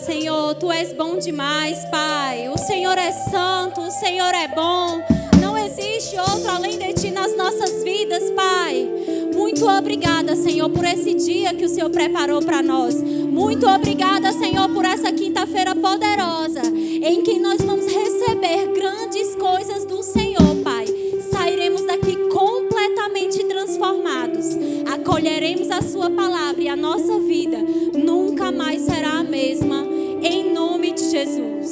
Senhor, Tu és bom demais, Pai. O Senhor é santo, o Senhor é bom. Não existe outro além de Ti nas nossas vidas, Pai. Muito obrigada, Senhor, por esse dia que o Senhor preparou para nós. Muito obrigada, Senhor, por essa quinta-feira poderosa, em que nós vamos receber grandes coisas do Senhor, Pai. Sairemos daqui completamente transformados. Acolheremos a Sua palavra e a nossa vida nunca mais será a mesma. Em nome de Jesus.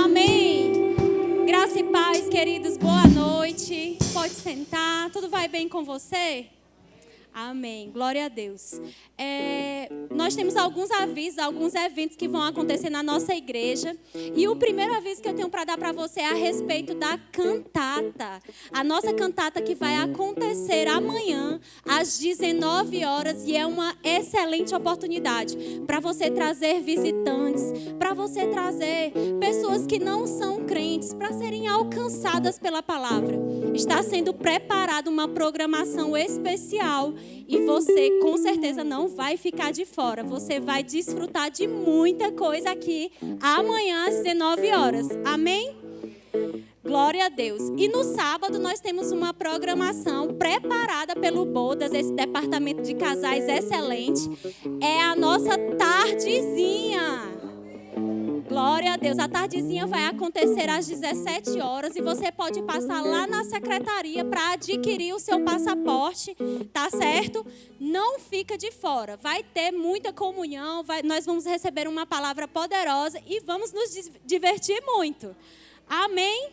Amém. Graça e paz, queridos. Boa noite. Pode sentar. Tudo vai bem com você? Amém. Glória a Deus. Nós temos alguns avisos, alguns eventos que vão acontecer na nossa igreja. E o primeiro aviso que eu tenho para dar para você é a respeito da cantata. A nossa cantata que vai acontecer amanhã, às 19 horas. E é uma excelente oportunidade para você trazer visitantes, para você trazer pessoas que não são crentes, para serem alcançadas pela palavra. Está sendo preparada uma programação especial. E você, com certeza, não vai ficar de fora. Você vai desfrutar de muita coisa aqui amanhã às 19 horas. Amém? Glória a Deus. E no sábado nós temos uma programação preparada pelo Bodas, esse departamento de casais excelente. É a nossa tardezinha. Glória a Deus. A tardezinha vai acontecer às 17 horas e você pode passar lá na secretaria para adquirir o seu passaporte, tá certo? Não fica de fora. Vai ter muita comunhão, nós vamos receber uma palavra poderosa e vamos nos divertir muito. Amém?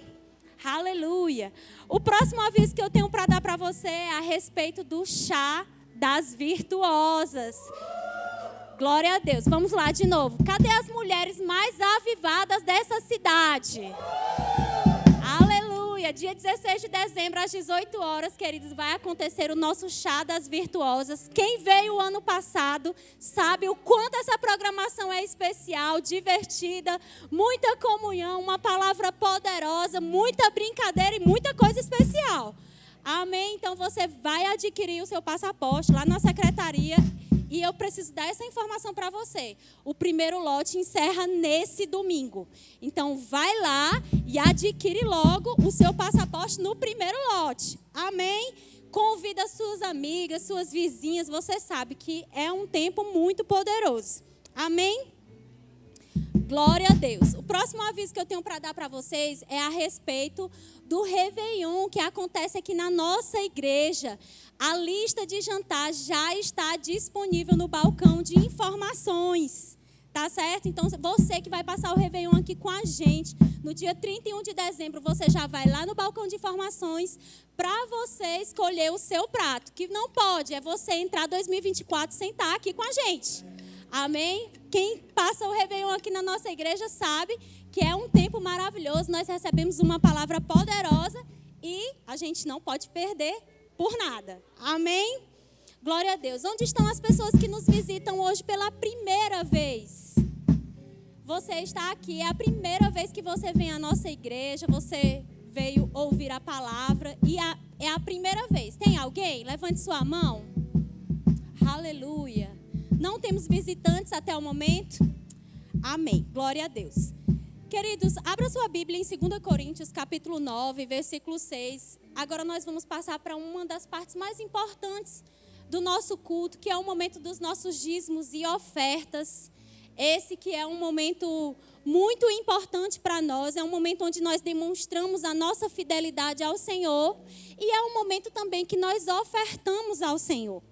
Aleluia. O próximo aviso que eu tenho para dar para você é a respeito do chá das virtuosas. Glória a Deus. Vamos lá de novo. Cadê as mulheres mais avivadas dessa cidade? Aleluia. Dia 16 de dezembro, às 18 horas, queridos, vai acontecer o nosso chá das virtuosas. Quem veio o ano passado sabe o quanto essa programação é especial, divertida, muita comunhão, uma palavra poderosa, muita brincadeira e muita coisa especial. Amém? Então você vai adquirir o seu passaporte lá na secretaria. E eu preciso dar essa informação para você. O primeiro lote encerra nesse domingo. Então, vai lá e adquire logo o seu passaporte no primeiro lote. Amém? Convida suas amigas, suas vizinhas. Você sabe que é um tempo muito poderoso. Amém? Glória a Deus. O próximo aviso que eu tenho para dar para vocês é a respeito do Réveillon que acontece aqui na nossa igreja. A lista de jantar já está disponível no balcão de informações, tá certo? Então, você que vai passar o Réveillon aqui com a gente, no dia 31 de dezembro, você já vai lá no balcão de informações para você escolher o seu prato. Que não pode, é você entrar 2024 e sentar aqui com a gente. Amém? Quem passa o Réveillon aqui na nossa igreja sabe que é um tempo maravilhoso. Nós recebemos uma palavra poderosa e a gente não pode perder por nada. Amém? Glória a Deus. Onde estão as pessoas que nos visitam hoje pela primeira vez? Você está aqui, é a primeira vez que você vem à nossa igreja, você veio ouvir a palavra e é a primeira vez. Tem alguém? Levante sua mão. Aleluia. Não temos visitantes até o momento? Amém. Glória a Deus. Queridos, abra sua Bíblia em 2 Coríntios, capítulo 9, versículo 6. Agora nós vamos passar para uma das partes mais importantes do nosso culto, que é o momento dos nossos dízimos e ofertas. Esse que é um momento muito importante para nós, é um momento onde nós demonstramos a nossa fidelidade ao Senhor e é um momento também que nós ofertamos ao Senhor.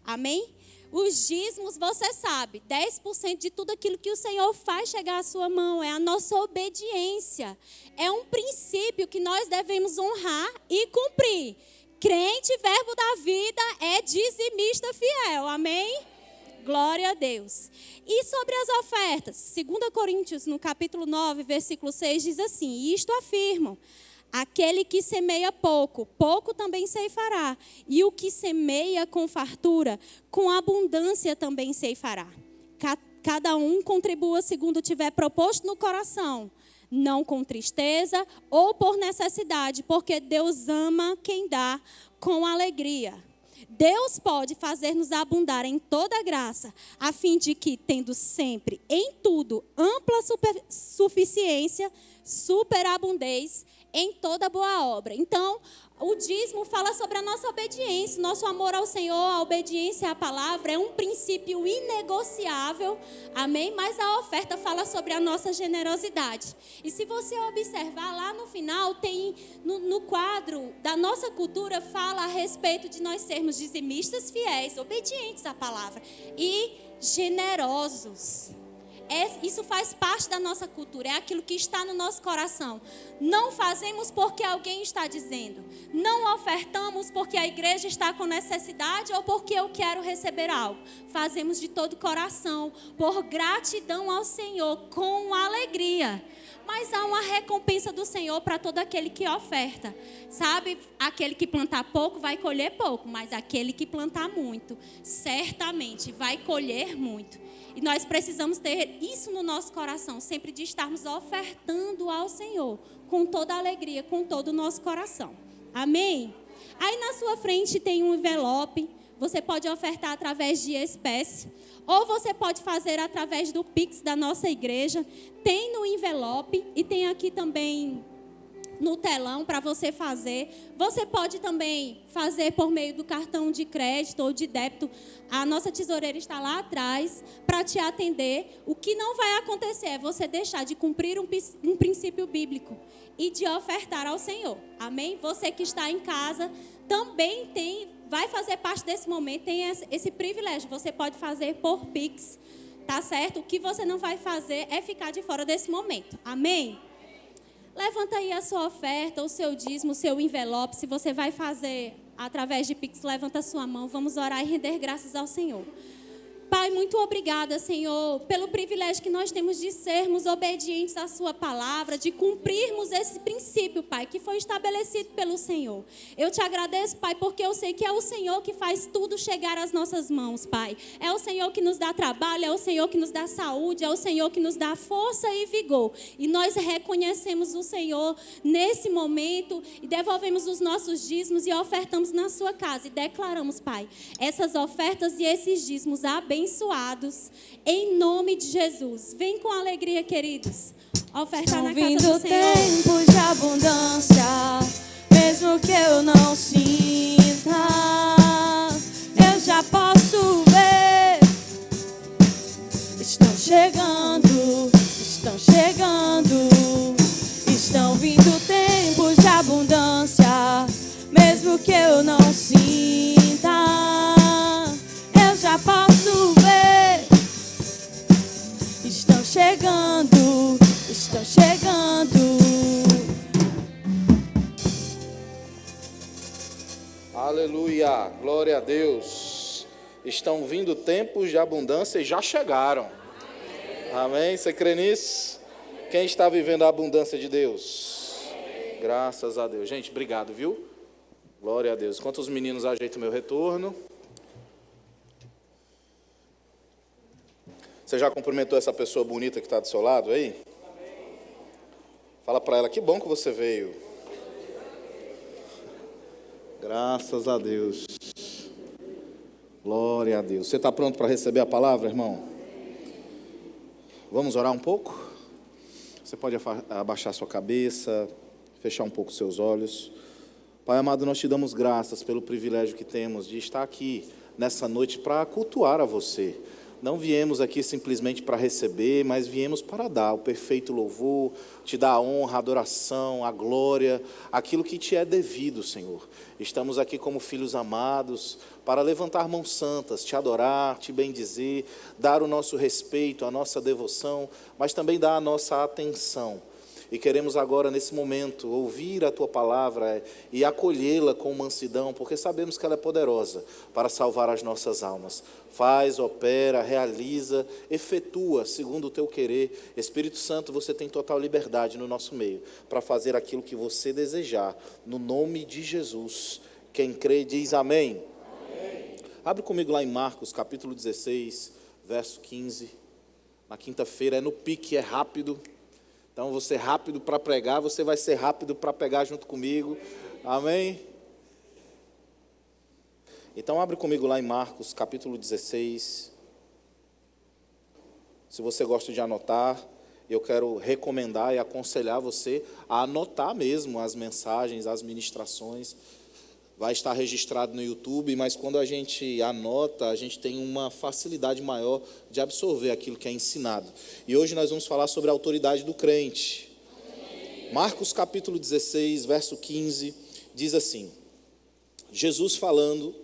Amém? Os dízimos, você sabe, 10% de tudo aquilo que o Senhor faz chegar à sua mão, é a nossa obediência. É um princípio que nós devemos honrar e cumprir. Crente, verbo da vida, é dizimista fiel, amém? Glória a Deus. E sobre as ofertas, 2 Coríntios, no capítulo 9, versículo 6, diz assim: isto afirmo. Aquele que semeia pouco, pouco também ceifará. E o que semeia com fartura, com abundância também ceifará. Cada um contribua segundo tiver proposto no coração, não com tristeza ou por necessidade, porque Deus ama quem dá com alegria. Deus pode fazer-nos abundar em toda graça, a fim de que, tendo sempre, em tudo, ampla suficiência, superabundez em toda boa obra. Então, o dízimo fala sobre a nossa obediência, nosso amor ao Senhor, a obediência à palavra é um princípio inegociável, amém? Mas a oferta fala sobre a nossa generosidade. E se você observar lá no final, tem no quadro da nossa cultura, fala a respeito de nós sermos dizimistas fiéis, obedientes à palavra e generosos. Isso faz parte da nossa cultura, é aquilo que está no nosso coração. Não fazemos porque alguém está dizendo. Não ofertamos porque a igreja está com necessidade ou porque eu quero receber algo. Fazemos de todo coração, por gratidão ao Senhor, com alegria. Mas há uma recompensa do Senhor para todo aquele que oferta. Sabe, aquele que plantar pouco vai colher pouco, mas aquele que plantar muito, certamente vai colher muito. E nós precisamos ter isso no nosso coração, sempre de estarmos ofertando ao Senhor, com toda a alegria, com todo o nosso coração. Amém? Aí na sua frente tem um envelope, você pode ofertar através de espécie, ou você pode fazer através do Pix da nossa igreja. Tem no envelope e tem aqui também no telão para você fazer. Você pode também fazer por meio do cartão de crédito ou de débito. A nossa tesoureira está lá atrás para te atender. O que não vai acontecer é você deixar de cumprir um princípio bíblico e de ofertar ao Senhor. Amém? Você que está em casa também vai fazer parte desse momento, tem esse privilégio. Você pode fazer por Pix, tá certo? O que você não vai fazer é ficar de fora desse momento. Amém? Levanta aí a sua oferta, o seu dízimo, o seu envelope. Se você vai fazer através de Pix, levanta a sua mão. Vamos orar e render graças ao Senhor. Pai, muito obrigada, Senhor, pelo privilégio que nós temos de sermos obedientes à sua palavra, de cumprirmos esse princípio, Pai, que foi estabelecido pelo Senhor. Eu te agradeço, Pai, porque eu sei que é o Senhor que faz tudo chegar às nossas mãos, Pai. É o Senhor que nos dá trabalho, é o Senhor que nos dá saúde, é o Senhor que nos dá força e vigor. E nós reconhecemos o Senhor nesse momento e devolvemos os nossos dízimos e ofertamos na sua casa. E declaramos, Pai, essas ofertas e esses dízimos abençoados, em nome de Jesus. Vem com alegria, queridos, ofertar na casa do Senhor. Tempos de abundância, mesmo que eu não sinta, eu já posso ver. Estão chegando, estão chegando, estão vindo tempos de abundância, mesmo que eu não sinta, eu já posso ver. Estão chegando, estão chegando. Aleluia, glória a Deus. Estão vindo tempos de abundância e já chegaram. Amém? Você crê nisso? Quem está vivendo a abundância de Deus? Graças a Deus. Gente, obrigado, viu? Glória a Deus. Enquanto os meninos ajeitam o meu retorno. Você já cumprimentou essa pessoa bonita que está do seu lado aí? Fala para ela, que bom que você veio. Graças a Deus. Glória a Deus. Você está pronto para receber a palavra, irmão? Vamos orar um pouco? Você pode abaixar sua cabeça, fechar um pouco seus olhos. Pai amado, nós te damos graças pelo privilégio que temos de estar aqui nessa noite para cultuar a você. Não viemos aqui simplesmente para receber, mas viemos para dar o perfeito louvor, te dar a honra, a adoração, a glória, aquilo que te é devido, Senhor. Estamos aqui como filhos amados para levantar mãos santas, te adorar, te bendizer, dar o nosso respeito, a nossa devoção, mas também dar a nossa atenção. E queremos agora, nesse momento, ouvir a Tua palavra e acolhê-la com mansidão, porque sabemos que ela é poderosa para salvar as nossas almas. Faz, opera, realiza, efetua, segundo o Teu querer. Espírito Santo, você tem total liberdade no nosso meio para fazer aquilo que você desejar, no nome de Jesus. Quem crê diz amém. Amém. Abre comigo lá em Marcos, capítulo 16, verso 15. Na quinta-feira é no pique, é rápido. Então, você rápido para pregar, você vai ser rápido para pegar junto comigo. Amém? Então abre comigo lá em Marcos, capítulo 16. Se você gosta de anotar, eu quero recomendar e aconselhar você a anotar mesmo as mensagens, as ministrações. Vai estar registrado no YouTube, mas quando a gente anota, a gente tem uma facilidade maior de absorver aquilo que é ensinado. E hoje nós vamos falar sobre a autoridade do crente. Marcos capítulo 16, verso 15, diz assim, Jesus falando,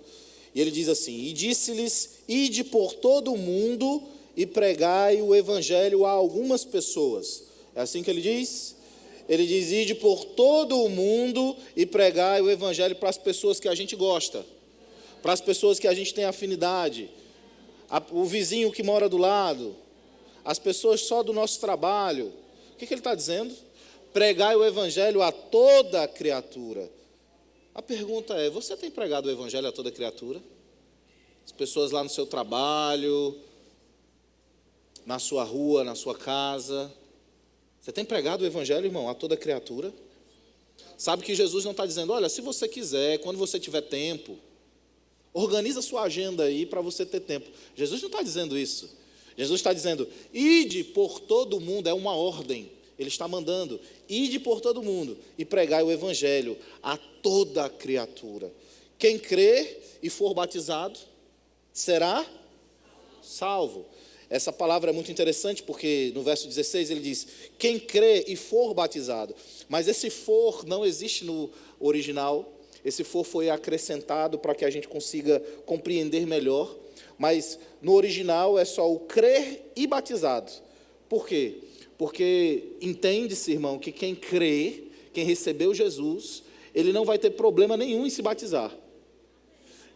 e ele diz assim, e disse-lhes, ide por todo o mundo e pregai o evangelho a algumas pessoas. É assim que ele diz? Ele diz, ide por todo o mundo e pregai o evangelho para as pessoas que a gente gosta, para as pessoas que a gente tem afinidade, o vizinho que mora do lado, as pessoas só do nosso trabalho. O que ele está dizendo? Pregai o evangelho a toda criatura. A pergunta é, você tem pregado o evangelho a toda criatura? As pessoas lá no seu trabalho, na sua rua, na sua casa. Você tem pregado o evangelho, irmão, a toda criatura? Sabe que Jesus não está dizendo, olha, se você quiser, quando você tiver tempo, organiza a sua agenda aí para você ter tempo. Jesus não está dizendo isso. Jesus está dizendo, ide por todo o mundo, é uma ordem. Ele está mandando, ide por todo o mundo e pregai o evangelho a toda criatura. Quem crer e for batizado, será salvo. Essa palavra é muito interessante porque no verso 16 ele diz, quem crê e for batizado. Mas esse for não existe no original, esse for foi acrescentado para que a gente consiga compreender melhor. Mas no original é só o crer e batizado. Por quê? Porque entende-se, irmão, que quem crê, quem recebeu Jesus, ele não vai ter problema nenhum em se batizar.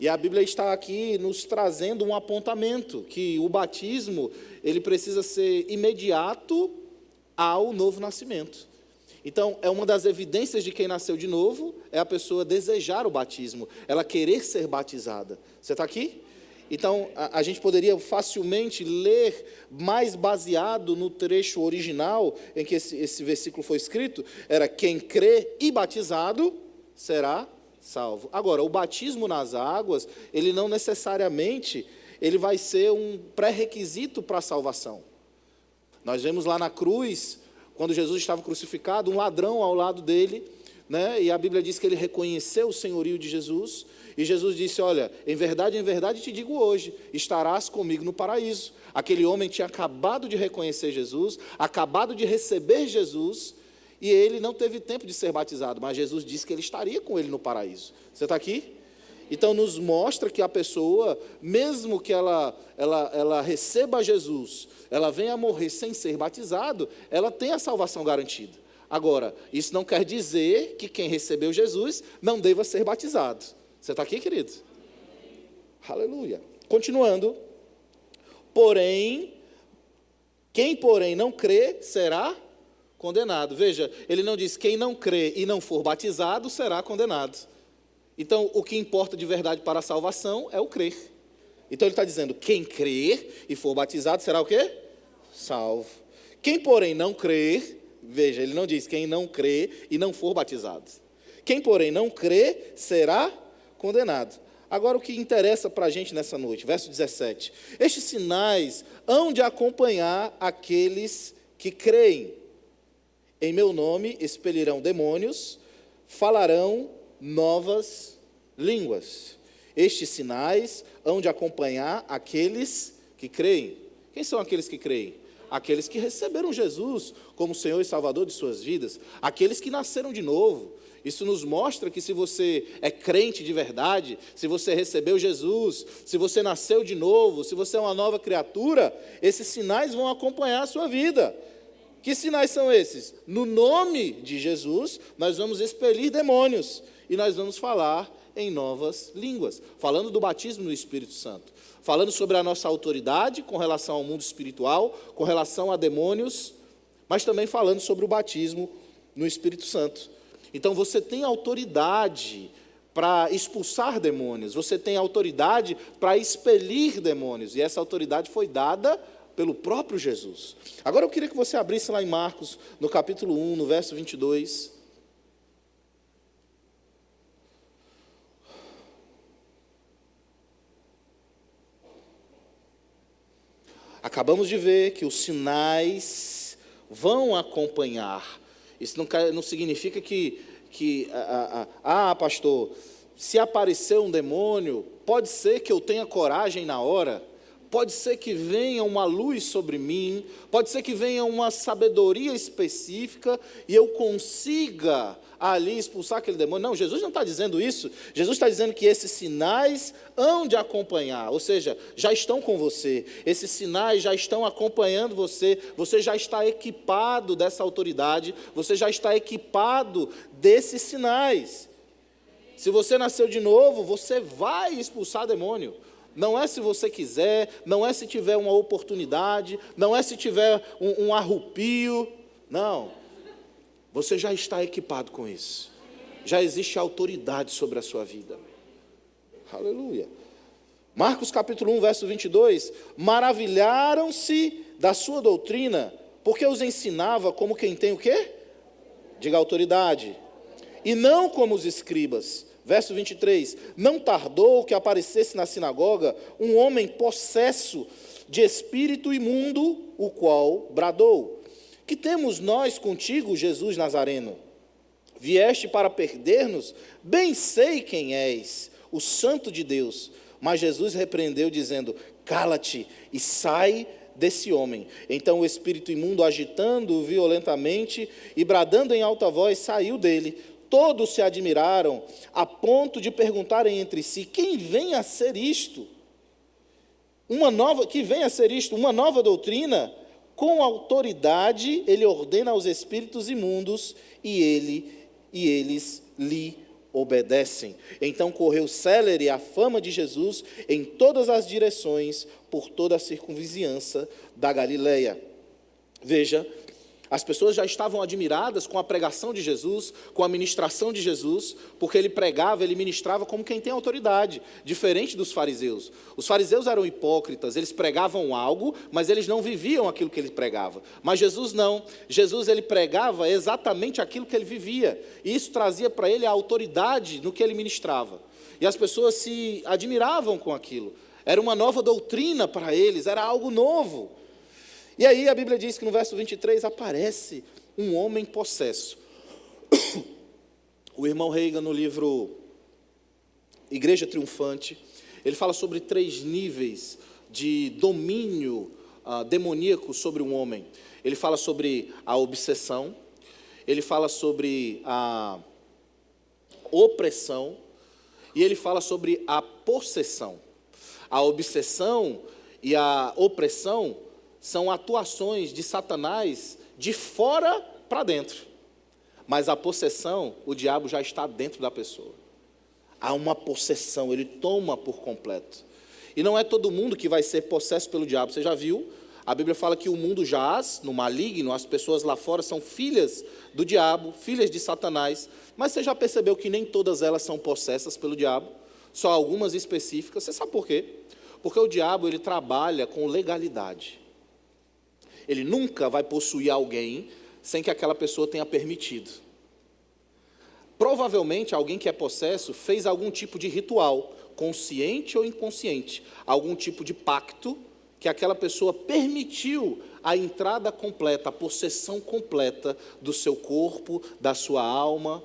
E a Bíblia está aqui nos trazendo um apontamento, que o batismo, ele precisa ser imediato ao novo nascimento. Então, é uma das evidências de quem nasceu de novo, é a pessoa desejar o batismo, ela querer ser batizada. Você está aqui? Então, a gente poderia facilmente ler, mais baseado no trecho original, em que esse versículo foi escrito, era quem crê e batizado será salvo. Agora, o batismo nas águas, ele não necessariamente, ele vai ser um pré-requisito para a salvação. Nós vemos lá na cruz, quando Jesus estava crucificado, um ladrão ao lado dele, né? E a Bíblia diz que ele reconheceu o senhorio de Jesus, e Jesus disse, olha, em verdade te digo hoje, estarás comigo no paraíso. Aquele homem tinha acabado de reconhecer Jesus, acabado de receber Jesus, e ele não teve tempo de ser batizado, mas Jesus disse que ele estaria com ele no paraíso. Você está aqui? Então nos mostra que a pessoa, mesmo que ela receba Jesus, ela venha a morrer sem ser batizado, ela tem a salvação garantida. Agora, isso não quer dizer que quem recebeu Jesus não deva ser batizado. Você está aqui, querido? Aleluia. Continuando. Quem porém não crê será condenado. Veja, ele não diz quem não crê e não for batizado será condenado. Então, o que importa de verdade para a salvação é o crer. Então, ele está dizendo, quem crer e for batizado será o quê? Salvo. Quem, porém, não crer, veja, ele não diz quem não crê e não for batizado. Quem, porém, não crê será condenado. Agora, o que interessa para a gente nessa noite, verso 17. Estes sinais hão de acompanhar aqueles que creem. Em meu nome expelirão demônios, falarão novas línguas. Estes sinais hão de acompanhar aqueles que creem. Quem são aqueles que creem? Aqueles que receberam Jesus como Senhor e Salvador de suas vidas. Aqueles que nasceram de novo. Isso nos mostra que se você é crente de verdade, se você recebeu Jesus, se você nasceu de novo, se você é uma nova criatura, esses sinais vão acompanhar a sua vida. Que sinais são esses? No nome de Jesus, nós vamos expelir demônios e nós vamos falar em novas línguas, falando do batismo no Espírito Santo, falando sobre a nossa autoridade com relação ao mundo espiritual, com relação a demônios, mas também falando sobre o batismo no Espírito Santo. Então você tem autoridade para expulsar demônios, você tem autoridade para expelir demônios, e essa autoridade foi dada pelo próprio Jesus. Agora eu queria que você abrisse lá em Marcos, no capítulo 1, no verso 22. Acabamos de ver que os sinais vão acompanhar. Isso não significa que pastor, se aparecer um demônio, pode ser que eu tenha coragem na hora, pode ser que venha uma luz sobre mim, pode ser que venha uma sabedoria específica e eu consiga ali expulsar aquele demônio. Não, Jesus não está dizendo isso. Jesus está dizendo que esses sinais hão de acompanhar, ou seja, já estão com você. Esses sinais já estão acompanhando você. Você já está equipado dessa autoridade, você já está equipado desses sinais. Se você nasceu de novo, você vai expulsar demônio. Não é se você quiser, não é se tiver uma oportunidade, não é se tiver um arrupio. Não. Você já está equipado com isso. Já existe autoridade sobre a sua vida. Aleluia. Marcos capítulo 1, verso 22. Maravilharam-se da sua doutrina, porque os ensinava como quem tem o quê? Diga autoridade. E não como os escribas. Verso 23. Não tardou que aparecesse na sinagoga um homem possesso de espírito imundo, o qual bradou: que temos nós contigo, Jesus Nazareno? Vieste para perder-nos? Bem sei quem és, o Santo de Deus. Mas Jesus repreendeu, dizendo: cala-te e sai desse homem. Então o espírito imundo, agitando-o violentamente e bradando em alta voz, saiu dele. Todos se admiraram, a ponto de perguntarem entre si: quem vem a ser isto? Uma nova doutrina? Com autoridade ele ordena aos espíritos imundos e eles lhe obedecem. Então correu célere a fama de Jesus em todas as direções, por toda a circunvizinhança da Galileia. Veja, as pessoas já estavam admiradas com a pregação de Jesus, com a ministração de Jesus, porque ele pregava, ele ministrava como quem tem autoridade, diferente dos fariseus. Os fariseus eram hipócritas, eles pregavam algo, mas eles não viviam aquilo que ele pregava. Mas Jesus não. Jesus, ele pregava exatamente aquilo que ele vivia, e isso trazia para ele a autoridade no que ele ministrava. E as pessoas se admiravam com aquilo. Era uma nova doutrina para eles, era algo novo. E aí a Bíblia diz que no verso 23 aparece um homem possesso. O irmão Reagan, no livro Igreja Triunfante, ele fala sobre 3 níveis de domínio demoníaco sobre um homem. Ele fala sobre a obsessão, ele fala sobre a opressão e ele fala sobre a possessão. A obsessão e a opressão são atuações de Satanás de fora para dentro. Mas a possessão, o diabo já está dentro da pessoa. Há uma possessão, ele toma por completo. E não é todo mundo que vai ser possesso pelo diabo. Você já viu? A Bíblia fala que o mundo jaz no maligno, as pessoas lá fora são filhas do diabo, filhas de Satanás. Mas você já percebeu que nem todas elas são possessas pelo diabo? Só algumas específicas. Você sabe por quê? Porque o diabo, ele trabalha com legalidade. Ele nunca vai possuir alguém sem que aquela pessoa tenha permitido. Provavelmente, alguém que é possesso fez algum tipo de ritual, consciente ou inconsciente, algum tipo de pacto que aquela pessoa permitiu a entrada completa, a possessão completa do seu corpo, da sua alma.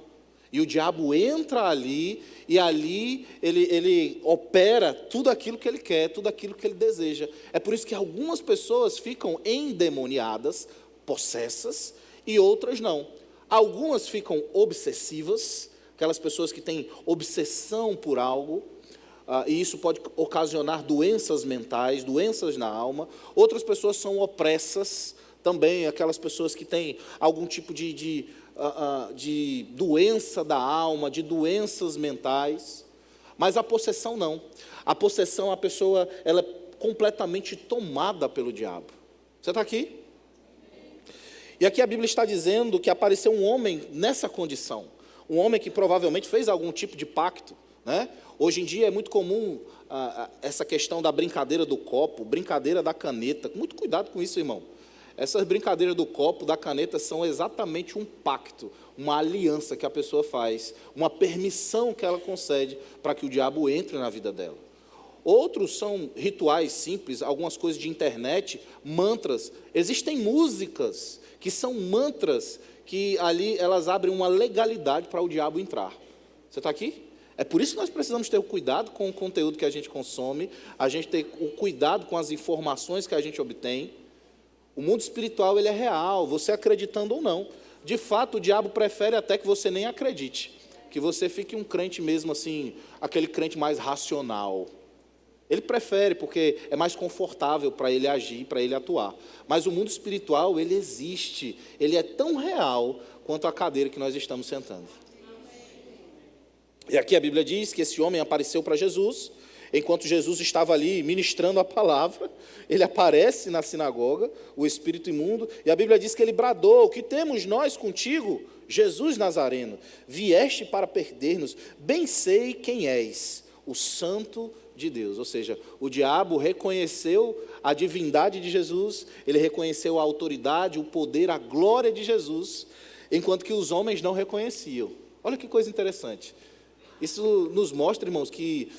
E o diabo entra ali, e ali ele opera tudo aquilo que ele quer, tudo aquilo que ele deseja. É por isso que algumas pessoas ficam endemoniadas, possessas, e outras não. Algumas ficam obsessivas, aquelas pessoas que têm obsessão por algo, e isso pode ocasionar doenças mentais, doenças na alma. Outras pessoas são opressas, também aquelas pessoas que têm algum tipo de doença da alma, de doenças mentais. Mas a possessão não. A possessão, a pessoa, ela é completamente tomada pelo diabo. Você está aqui? E aqui a Bíblia está dizendo que apareceu um homem nessa condição. Um homem que provavelmente fez algum tipo de pacto, né? Hoje em dia é muito comum essa questão da brincadeira do copo, brincadeira da caneta. Muito cuidado com isso, irmão. Essas brincadeiras do copo, da caneta, são exatamente um pacto, uma aliança que a pessoa faz, uma permissão que ela concede para que o diabo entre na vida dela. outros são rituais simples, algumas coisas de internet, mantras. Existem músicas que são mantras, que ali elas abrem uma legalidade para o diabo entrar. Você está aqui? É por isso que nós precisamos ter o cuidado com o conteúdo que a gente consome, a gente ter o cuidado com as informações que a gente obtém. O mundo espiritual, ele é real, você acreditando ou não. De fato, o diabo prefere até que você nem acredite, que você fique um crente mesmo assim, aquele crente mais racional. Ele prefere, porque é mais confortável para ele agir, para ele atuar. Mas o mundo espiritual, ele existe, ele é tão real quanto a cadeira que nós estamos sentando. E aqui a Bíblia diz que esse homem apareceu para Jesus, enquanto Jesus estava ali ministrando a palavra, ele aparece na sinagoga, o espírito imundo, e a Bíblia diz que ele bradou: que temos nós contigo, Jesus Nazareno? Vieste para perder-nos, bem sei quem és, o Santo de Deus. Ou seja, o diabo reconheceu a divindade de Jesus, ele reconheceu a autoridade, o poder, a glória de Jesus, enquanto que os homens não reconheciam. Olha que coisa interessante. Isso nos mostra, irmãos, que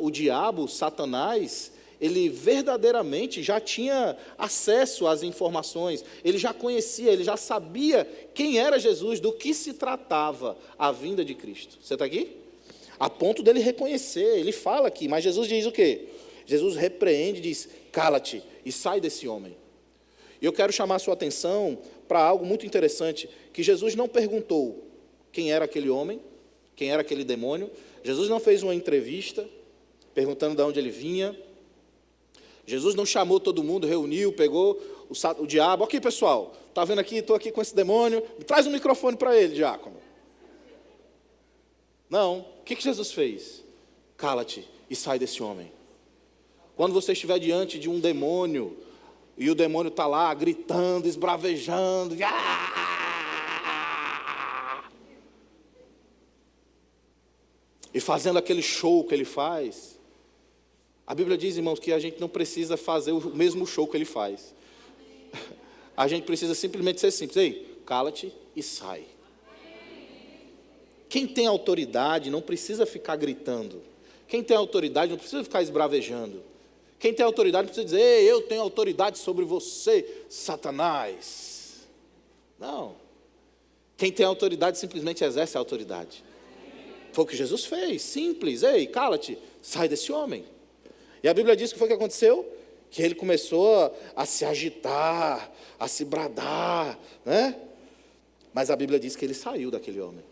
o diabo, Satanás, ele verdadeiramente já tinha acesso às informações, ele já conhecia, ele já sabia quem era Jesus, do que se tratava a vinda de Cristo. Você está aqui? A ponto dele reconhecer, ele fala aqui, mas Jesus diz o quê? Jesus repreende e diz: cala-te e sai desse homem. E eu quero chamar a sua atenção para algo muito interessante, que Jesus não perguntou quem era aquele homem, quem era aquele demônio. Jesus não fez uma entrevista perguntando de onde ele vinha. Jesus não chamou todo mundo, reuniu, pegou o diabo. Ok, pessoal, está vendo aqui, estou aqui com esse demônio, traz um microfone para ele, diácono. Não, o que Jesus fez? Cala-te e sai desse homem. Quando você estiver diante de um demônio, e o demônio está lá gritando, esbravejando, e fazendo aquele show que ele faz, a Bíblia diz, irmãos, que a gente não precisa fazer o mesmo show que ele faz. A gente precisa simplesmente ser simples. Ei, cala-te e sai. Quem tem autoridade não precisa ficar gritando. Quem tem autoridade não precisa ficar esbravejando. Quem tem autoridade não precisa dizer: ei, eu tenho autoridade sobre você, Satanás. Não. Quem tem autoridade simplesmente exerce a autoridade. Foi o que Jesus fez, simples. Ei, cala-te, sai desse homem. E a Bíblia diz que foi o que aconteceu? Que ele começou a se agitar, a se bradar, né? Mas a Bíblia diz que ele saiu daquele homem.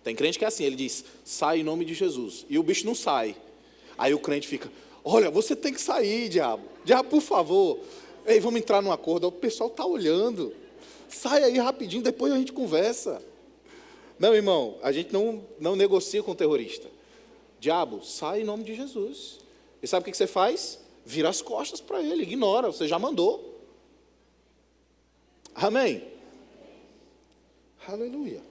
Tem crente que é assim, ele diz: sai em nome de Jesus, e o bicho não sai. Aí o crente fica: olha, você tem que sair, diabo. Diabo, por favor. Ei, vamos entrar num acordo. O pessoal está olhando. Sai aí rapidinho, depois a gente conversa. Não, irmão, a gente não negocia com o terrorista. Diabo, sai em nome de Jesus. E sabe o que você faz? Vira as costas para ele, ignora, você já mandou. Amém? Aleluia.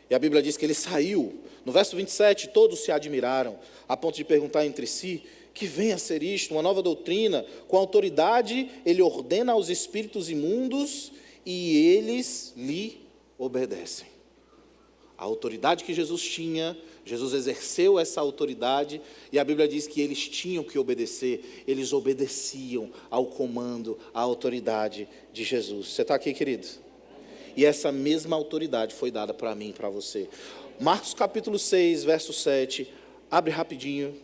E a Bíblia diz que ele saiu. No verso 27, todos se admiraram, a ponto de perguntar entre si: que venha a ser isto, uma nova doutrina? Com autoridade ele ordena aos espíritos imundos e eles lhe obedecem. A autoridade que Jesus tinha, Jesus exerceu essa autoridade, e a Bíblia diz que eles tinham que obedecer, eles obedeciam ao comando, à autoridade de Jesus. Você está aqui, querido? E essa mesma autoridade foi dada para mim e para você. Marcos capítulo 6, verso 7, abre rapidinho.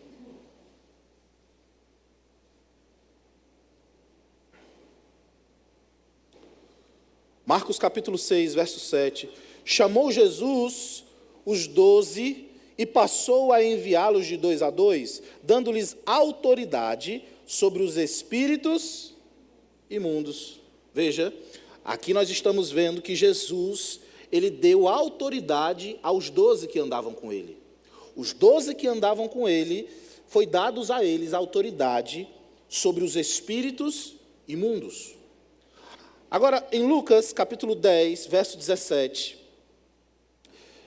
Marcos capítulo 6, verso 7. Chamou Jesus os 12 e passou a enviá-los de 2 a 2, dando-lhes autoridade sobre os espíritos imundos. Veja, aqui nós estamos vendo que Jesus, ele deu autoridade aos 12 que andavam com ele. Os 12 que andavam com ele, foi dados a eles autoridade sobre os espíritos imundos. Agora, em Lucas, capítulo 10, verso 17,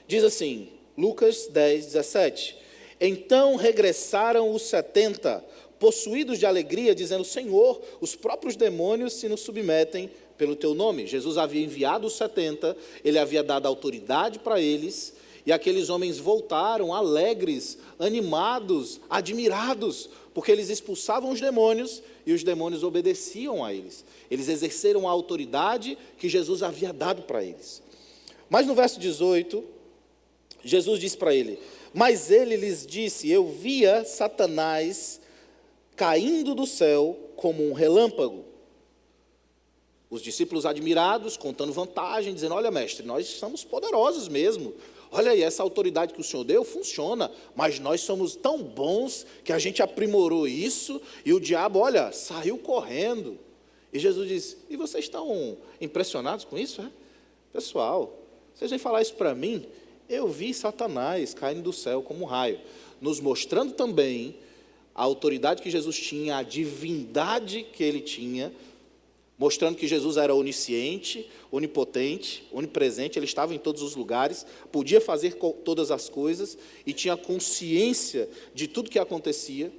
diz assim, Lucas 10, 17. Então regressaram os 70, possuídos de alegria, dizendo: Senhor, os próprios demônios se nos submetem pelo teu nome. Jesus havia enviado os 70, ele havia dado autoridade para eles, E aqueles homens voltaram alegres, animados, admirados, porque eles expulsavam os demônios e os demônios obedeciam a eles. Eles exerceram a autoridade que Jesus havia dado para eles. Mas no verso 18, Jesus disse para ele: mas ele lhes disse: eu via Satanás caindo do céu como um relâmpago. Os discípulos admirados, contando vantagem, dizendo: olha, mestre, nós somos poderosos mesmo. Olha aí, essa autoridade que o Senhor deu funciona, mas nós somos tão bons que a gente aprimorou isso e o diabo, olha, saiu correndo. E Jesus disse: e vocês estão impressionados com isso? Pessoal, vocês vêm falar isso para mim? Eu vi Satanás caindo do céu como um raio, nos mostrando também a autoridade que Jesus tinha, a divindade que ele tinha, mostrando que Jesus era onisciente, onipotente, onipresente, ele estava em todos os lugares, podia fazer todas as coisas e tinha consciência de tudo que acontecia.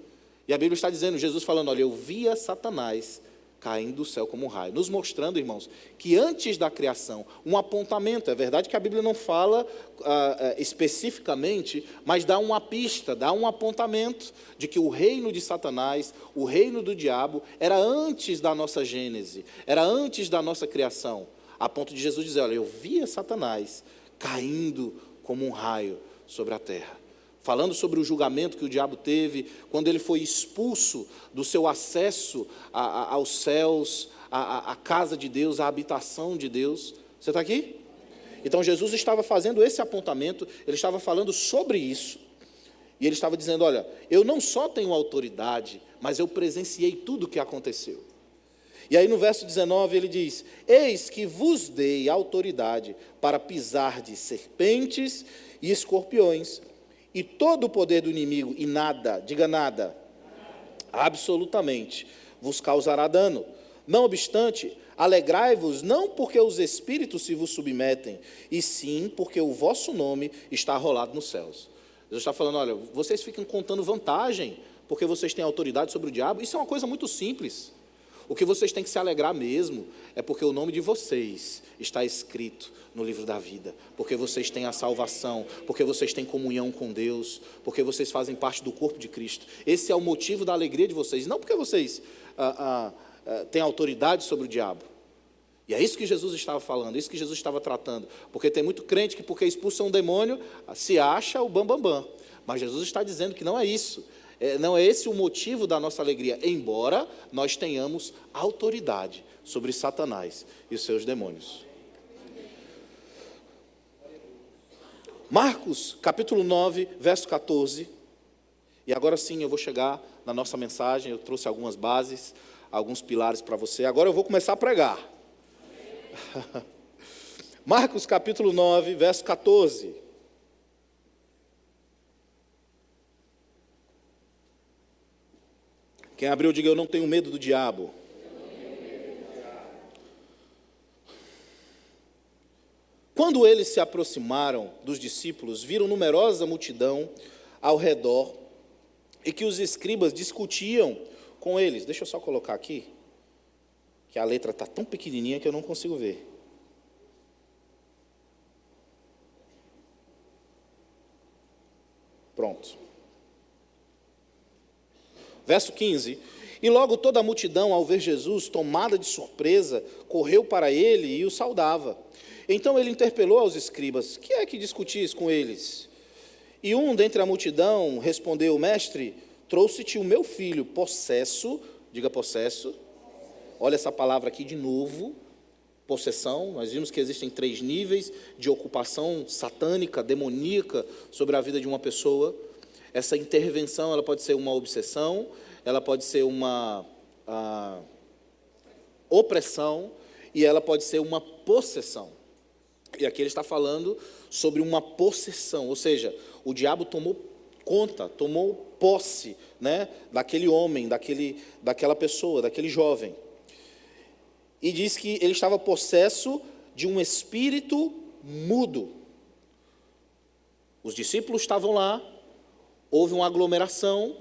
E a Bíblia está dizendo, Jesus falando: olha, eu via Satanás caindo do céu como um raio, nos mostrando, irmãos, que antes da criação, um apontamento, é verdade que a Bíblia não fala especificamente, mas dá uma pista, dá um apontamento de que o reino de Satanás, o reino do diabo, era antes da nossa gênese, era antes da nossa criação, a ponto de Jesus dizer: olha, eu via Satanás caindo como um raio sobre a terra. Falando sobre o julgamento que o diabo teve, quando ele foi expulso do seu acesso aos céus, à casa de Deus, à habitação de Deus. Você está aqui? Então Jesus estava fazendo esse apontamento, ele estava falando sobre isso, e ele estava dizendo: olha, eu não só tenho autoridade, mas eu presenciei tudo o que aconteceu. E aí no verso 19 ele diz: eis que vos dei autoridade para pisar de serpentes e escorpiões, e todo o poder do inimigo, e nada, diga nada, absolutamente, vos causará dano. Não obstante, alegrai-vos não porque os espíritos se vos submetem, e sim porque o vosso nome está arrolado nos céus. Deus está falando: olha, vocês ficam contando vantagem, porque vocês têm autoridade sobre o diabo. Isso é uma coisa muito simples. O que vocês têm que se alegrar mesmo é porque o nome de vocês está escrito no livro da vida, porque vocês têm a salvação, porque vocês têm comunhão com Deus, porque vocês fazem parte do corpo de Cristo. Esse é o motivo da alegria de vocês, não porque vocês têm autoridade sobre o diabo. E é isso que Jesus estava falando, isso que Jesus estava tratando, porque tem muito crente que, porque expulsa um demônio, se acha o bambambam. Mas Jesus está dizendo que não é isso. Não é esse o motivo da nossa alegria, embora nós tenhamos autoridade sobre Satanás e os seus demônios. Marcos, capítulo 9, verso 14. E agora sim eu vou chegar na nossa mensagem. Eu trouxe algumas bases, alguns pilares para você. Agora eu vou começar a pregar. Marcos, capítulo 9, verso 14. Quem abriu, diga: eu não tenho medo do diabo. Quando eles se aproximaram dos discípulos, viram numerosa multidão ao redor e que os escribas discutiam com eles. Deixa eu só colocar aqui, que a letra está tão pequenininha que eu não consigo ver. Pronto. Verso 15, e logo toda a multidão, ao ver Jesus, tomada de surpresa, correu para ele e o saudava. Então ele interpelou aos escribas: que é que discutis com eles? E um dentre a multidão respondeu: mestre, trouxe-te o meu filho possesso, diga possesso, olha essa palavra aqui de novo, possessão. Nós vimos que existem 3 níveis de ocupação satânica, demoníaca sobre a vida de uma pessoa. Essa intervenção, ela pode ser uma obsessão, ela pode ser uma opressão e ela pode ser uma possessão. E aqui ele está falando sobre uma possessão, ou seja, o diabo tomou conta, tomou posse, né, daquele homem, daquela pessoa, daquele jovem. E diz que ele estava possesso de um espírito mudo. Os discípulos estavam lá, houve uma aglomeração,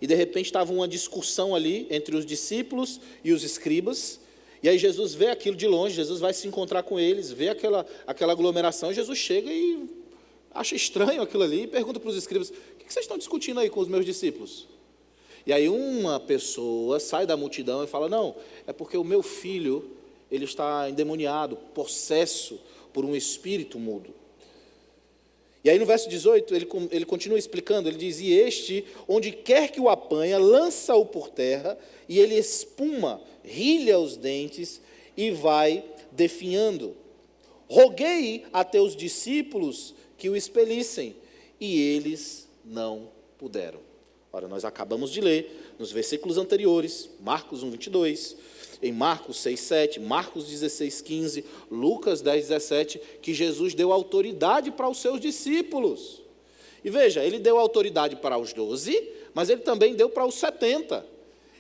e de repente estava uma discussão ali entre os discípulos e os escribas, e aí Jesus vê aquilo de longe, Jesus vai se encontrar com eles, vê aquela aglomeração, Jesus chega e acha estranho aquilo ali e pergunta para os escribas: o que vocês estão discutindo aí com os meus discípulos? E aí uma pessoa sai da multidão e fala: não, é porque o meu filho, ele está endemoniado, possesso por um espírito mudo. E aí no verso 18, ele continua explicando, ele diz: e este, onde quer que o apanha, lança-o por terra, e ele espuma, rilha os dentes e vai definhando. Roguei a teus discípulos que o expelissem, e eles não puderam. Ora, nós acabamos de ler nos versículos anteriores, Marcos 1:22, em Marcos 6:7, Marcos 16:15, Lucas 10:17, que Jesus deu autoridade para os seus discípulos. E veja, ele deu autoridade para os 12, mas ele também deu para os 70.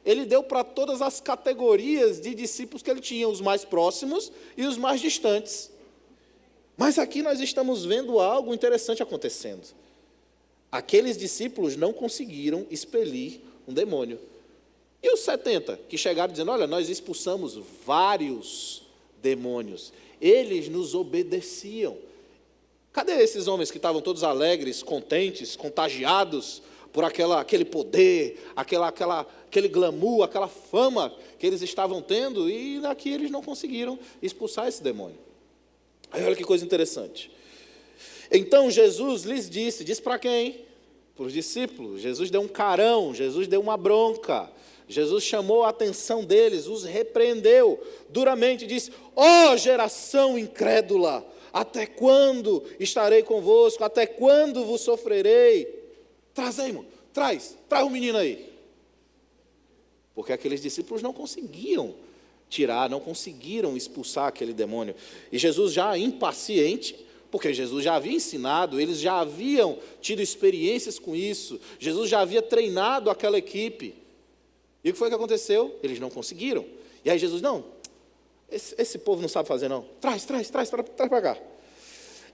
Ele deu para todas as categorias de discípulos que ele tinha, os mais próximos e os mais distantes. Mas aqui nós estamos vendo algo interessante acontecendo. Aqueles discípulos não conseguiram expelir um demônio. E os 70, que chegaram dizendo: olha, nós expulsamos vários demônios, eles nos obedeciam. Cadê esses homens que estavam todos alegres, contentes, contagiados por aquele poder, aquele glamour, aquela fama que eles estavam tendo, e daqui eles não conseguiram expulsar esse demônio? Aí olha que coisa interessante. Então Jesus lhes disse para quem? Para os discípulos. Jesus deu um carão, Jesus deu uma bronca. Jesus chamou a atenção deles, os repreendeu duramente, disse: ó geração incrédula, até quando estarei convosco? Até quando vos sofrerei? Traz aí, irmão, traz o menino aí. Porque aqueles discípulos não conseguiam tirar, não conseguiram expulsar aquele demônio. E Jesus, já impaciente, porque Jesus já havia ensinado, eles já haviam tido experiências com isso, Jesus já havia treinado aquela equipe. E o que foi que aconteceu? Eles não conseguiram. E aí Jesus: não, esse povo não sabe fazer não, traz para cá.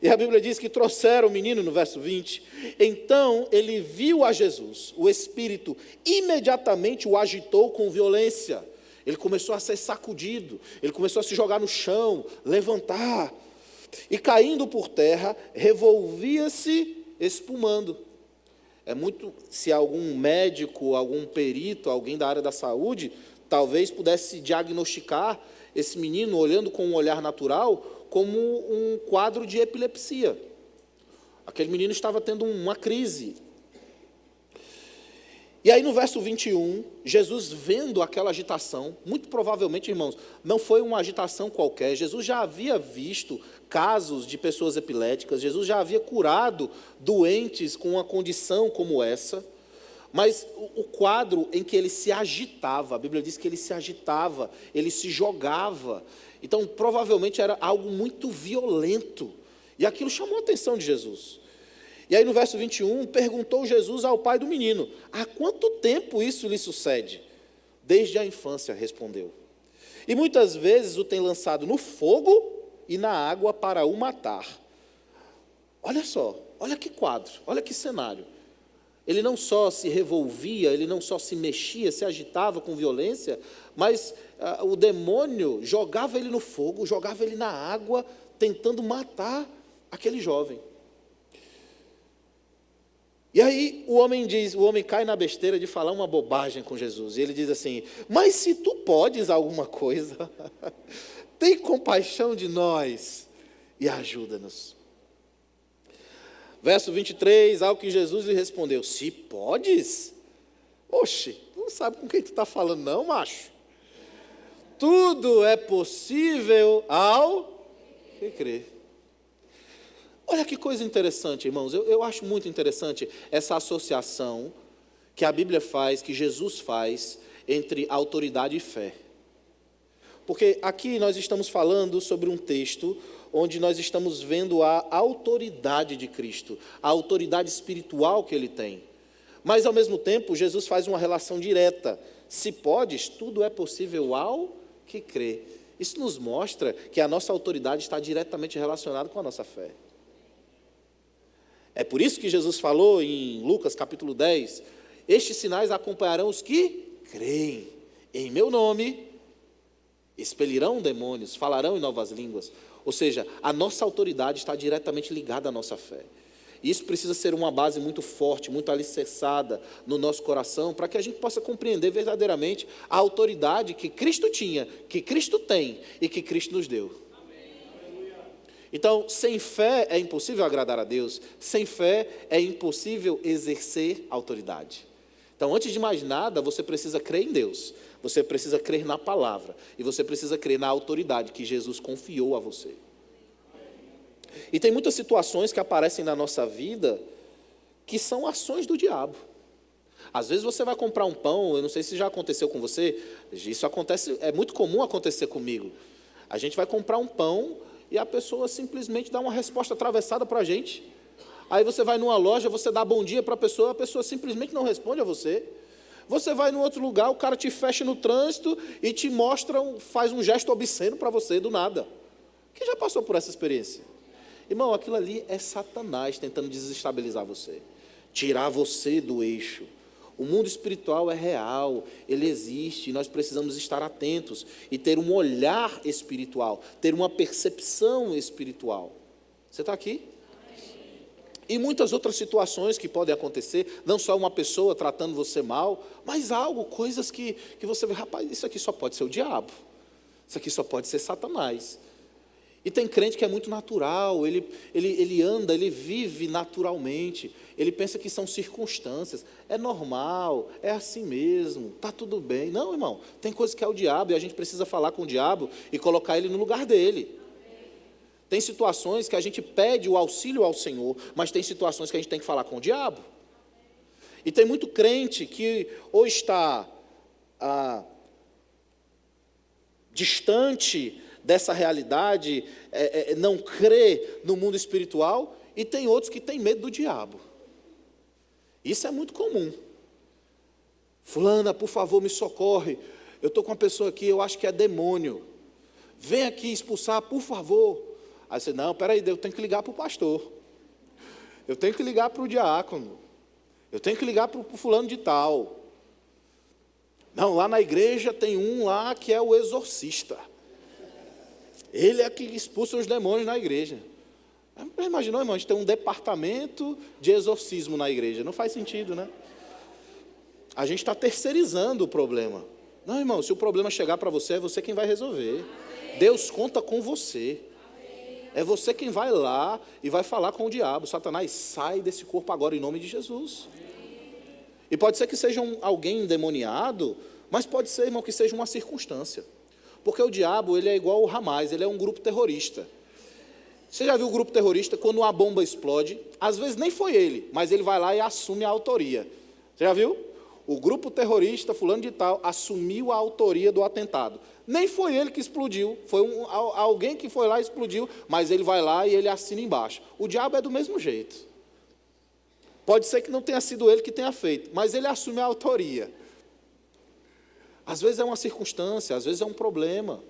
E a Bíblia diz que trouxeram o menino, no verso 20. Então ele viu a Jesus, o espírito imediatamente o agitou com violência. Ele começou a ser sacudido, ele começou a se jogar no chão, levantar, e caindo por terra, revolvia-se espumando. É muito, se algum médico, algum perito, alguém da área da saúde, talvez pudesse diagnosticar esse menino, olhando com um olhar natural, como um quadro de epilepsia. Aquele menino estava tendo uma crise. E aí no verso 21, Jesus, vendo aquela agitação, muito provavelmente, irmãos, não foi uma agitação qualquer. Jesus já havia visto casos de pessoas epiléticas, Jesus já havia curado doentes com uma condição como essa, mas o quadro em que ele se agitava, a Bíblia diz que ele se agitava, ele se jogava. Então, provavelmente era algo muito violento. E aquilo chamou a atenção de Jesus. E aí no verso 21, perguntou Jesus ao pai do menino: há quanto tempo isso lhe sucede? Desde a infância, respondeu. E muitas vezes o tem lançado no fogo e na água para o matar. Olha só, olha que quadro, olha que cenário. Ele não só se revolvia, ele não só se mexia, se agitava com violência, mas o demônio jogava ele no fogo, jogava ele na água, tentando matar aquele jovem. E aí o homem cai na besteira de falar uma bobagem com Jesus. E ele diz assim: mas se tu podes alguma coisa, tem compaixão de nós e ajuda-nos. Verso 23, ao que Jesus lhe respondeu: se podes? Oxe, tu não sabe com quem tu está falando não, macho. Tudo é possível ao que crê. Olha que coisa interessante, irmãos. Eu acho muito interessante essa associação que a Bíblia faz, que Jesus faz, entre autoridade e fé. Porque aqui nós estamos falando sobre um texto onde nós estamos vendo a autoridade de Cristo, a autoridade espiritual que Ele tem. Mas, ao mesmo tempo, Jesus faz uma relação direta. Se podes, tudo é possível ao que crê. Isso nos mostra que a nossa autoridade está diretamente relacionada com a nossa fé. É por isso que Jesus falou em Lucas capítulo 10, estes sinais acompanharão os que creem. Em meu nome expelirão demônios, falarão em novas línguas. Ou seja, a nossa autoridade está diretamente ligada à nossa fé. E isso precisa ser uma base muito forte, muito alicerçada no nosso coração, para que a gente possa compreender verdadeiramente a autoridade que Cristo tinha, que Cristo tem e que Cristo nos deu. Então, sem fé é impossível agradar a Deus, sem fé é impossível exercer autoridade. Então, antes de mais nada, você precisa crer em Deus, você precisa crer na palavra, e você precisa crer na autoridade que Jesus confiou a você. E tem muitas situações que aparecem na nossa vida que são ações do diabo. Às vezes você vai comprar um pão, eu não sei se já aconteceu com você, isso acontece, é muito comum acontecer comigo. A gente vai comprar um pão e a pessoa simplesmente dá uma resposta atravessada para a gente. Aí você vai numa loja, você dá bom dia para a pessoa simplesmente não responde a você. Você vai num outro lugar, o cara te fecha no trânsito e te mostra, faz um gesto obsceno para você do nada. Quem já passou por essa experiência? Irmão, aquilo ali é Satanás tentando desestabilizar você, tirar você do eixo. O mundo espiritual é real, ele existe, e nós precisamos estar atentos e ter um olhar espiritual, ter uma percepção espiritual. Você está aqui? E muitas outras situações que podem acontecer, não só uma pessoa tratando você mal, mas algo, coisas que você vê, rapaz, isso aqui só pode ser o diabo, isso aqui só pode ser Satanás. E tem crente que é muito natural, ele anda, ele vive naturalmente, ele pensa que são circunstâncias, é normal, é assim mesmo, está tudo bem. Não, irmão, tem coisa que é o diabo e a gente precisa falar com o diabo e colocar ele no lugar dele. Tem situações que a gente pede o auxílio ao Senhor, mas tem situações que a gente tem que falar com o diabo. E tem muito crente que ou está distante dessa realidade, não crê no mundo espiritual, e tem outros que têm medo do diabo. Isso é muito comum. Fulana, por favor, me socorre, eu estou com uma pessoa aqui, eu acho que é demônio, vem aqui expulsar, por favor. Aí você, não, peraí, eu tenho que ligar para o pastor, eu tenho que ligar para o diácono, eu tenho que ligar para o fulano de tal. Não, lá na igreja tem um lá que é o exorcista, ele é que expulsa os demônios na igreja. Imaginou, irmão, a gente tem um departamento de exorcismo na igreja. Não faz sentido, né? A gente está terceirizando o problema. Não, irmão, se o problema chegar para você, é você quem vai resolver. Amém. Deus conta com você. Amém. É você quem vai lá e vai falar com o diabo. Satanás, sai desse corpo agora em nome de Jesus. Amém. E pode ser que seja alguém endemoniado, mas pode ser, irmão, que seja uma circunstância. Porque o diabo, ele é igual o Hamas, ele é um grupo terrorista. Você já viu o grupo terrorista, quando uma bomba explode, às vezes nem foi ele, mas ele vai lá e assume a autoria. Você já viu? O grupo terrorista, fulano de tal, assumiu a autoria do atentado. Nem foi ele que explodiu, foi alguém que foi lá e explodiu, mas ele vai lá e ele assina embaixo. O diabo é do mesmo jeito. Pode ser que não tenha sido ele que tenha feito, mas ele assume a autoria. Às vezes é uma circunstância, às vezes é um problema.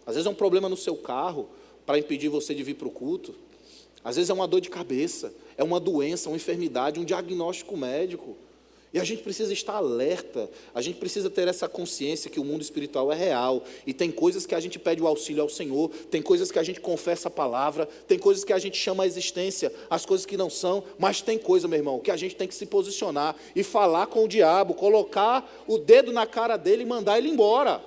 Às vezes é um problema no seu carro, para impedir você de vir para o culto. Às vezes é uma dor de cabeça, é uma doença, uma enfermidade, um diagnóstico médico. E a gente precisa estar alerta, a gente precisa ter essa consciência que o mundo espiritual é real. E tem coisas que a gente pede o auxílio ao Senhor, tem coisas que a gente confessa a palavra, tem coisas que a gente chama a existência, as coisas que não são, mas tem coisa, meu irmão, que a gente tem que se posicionar e falar com o diabo, colocar o dedo na cara dele e mandar ele embora.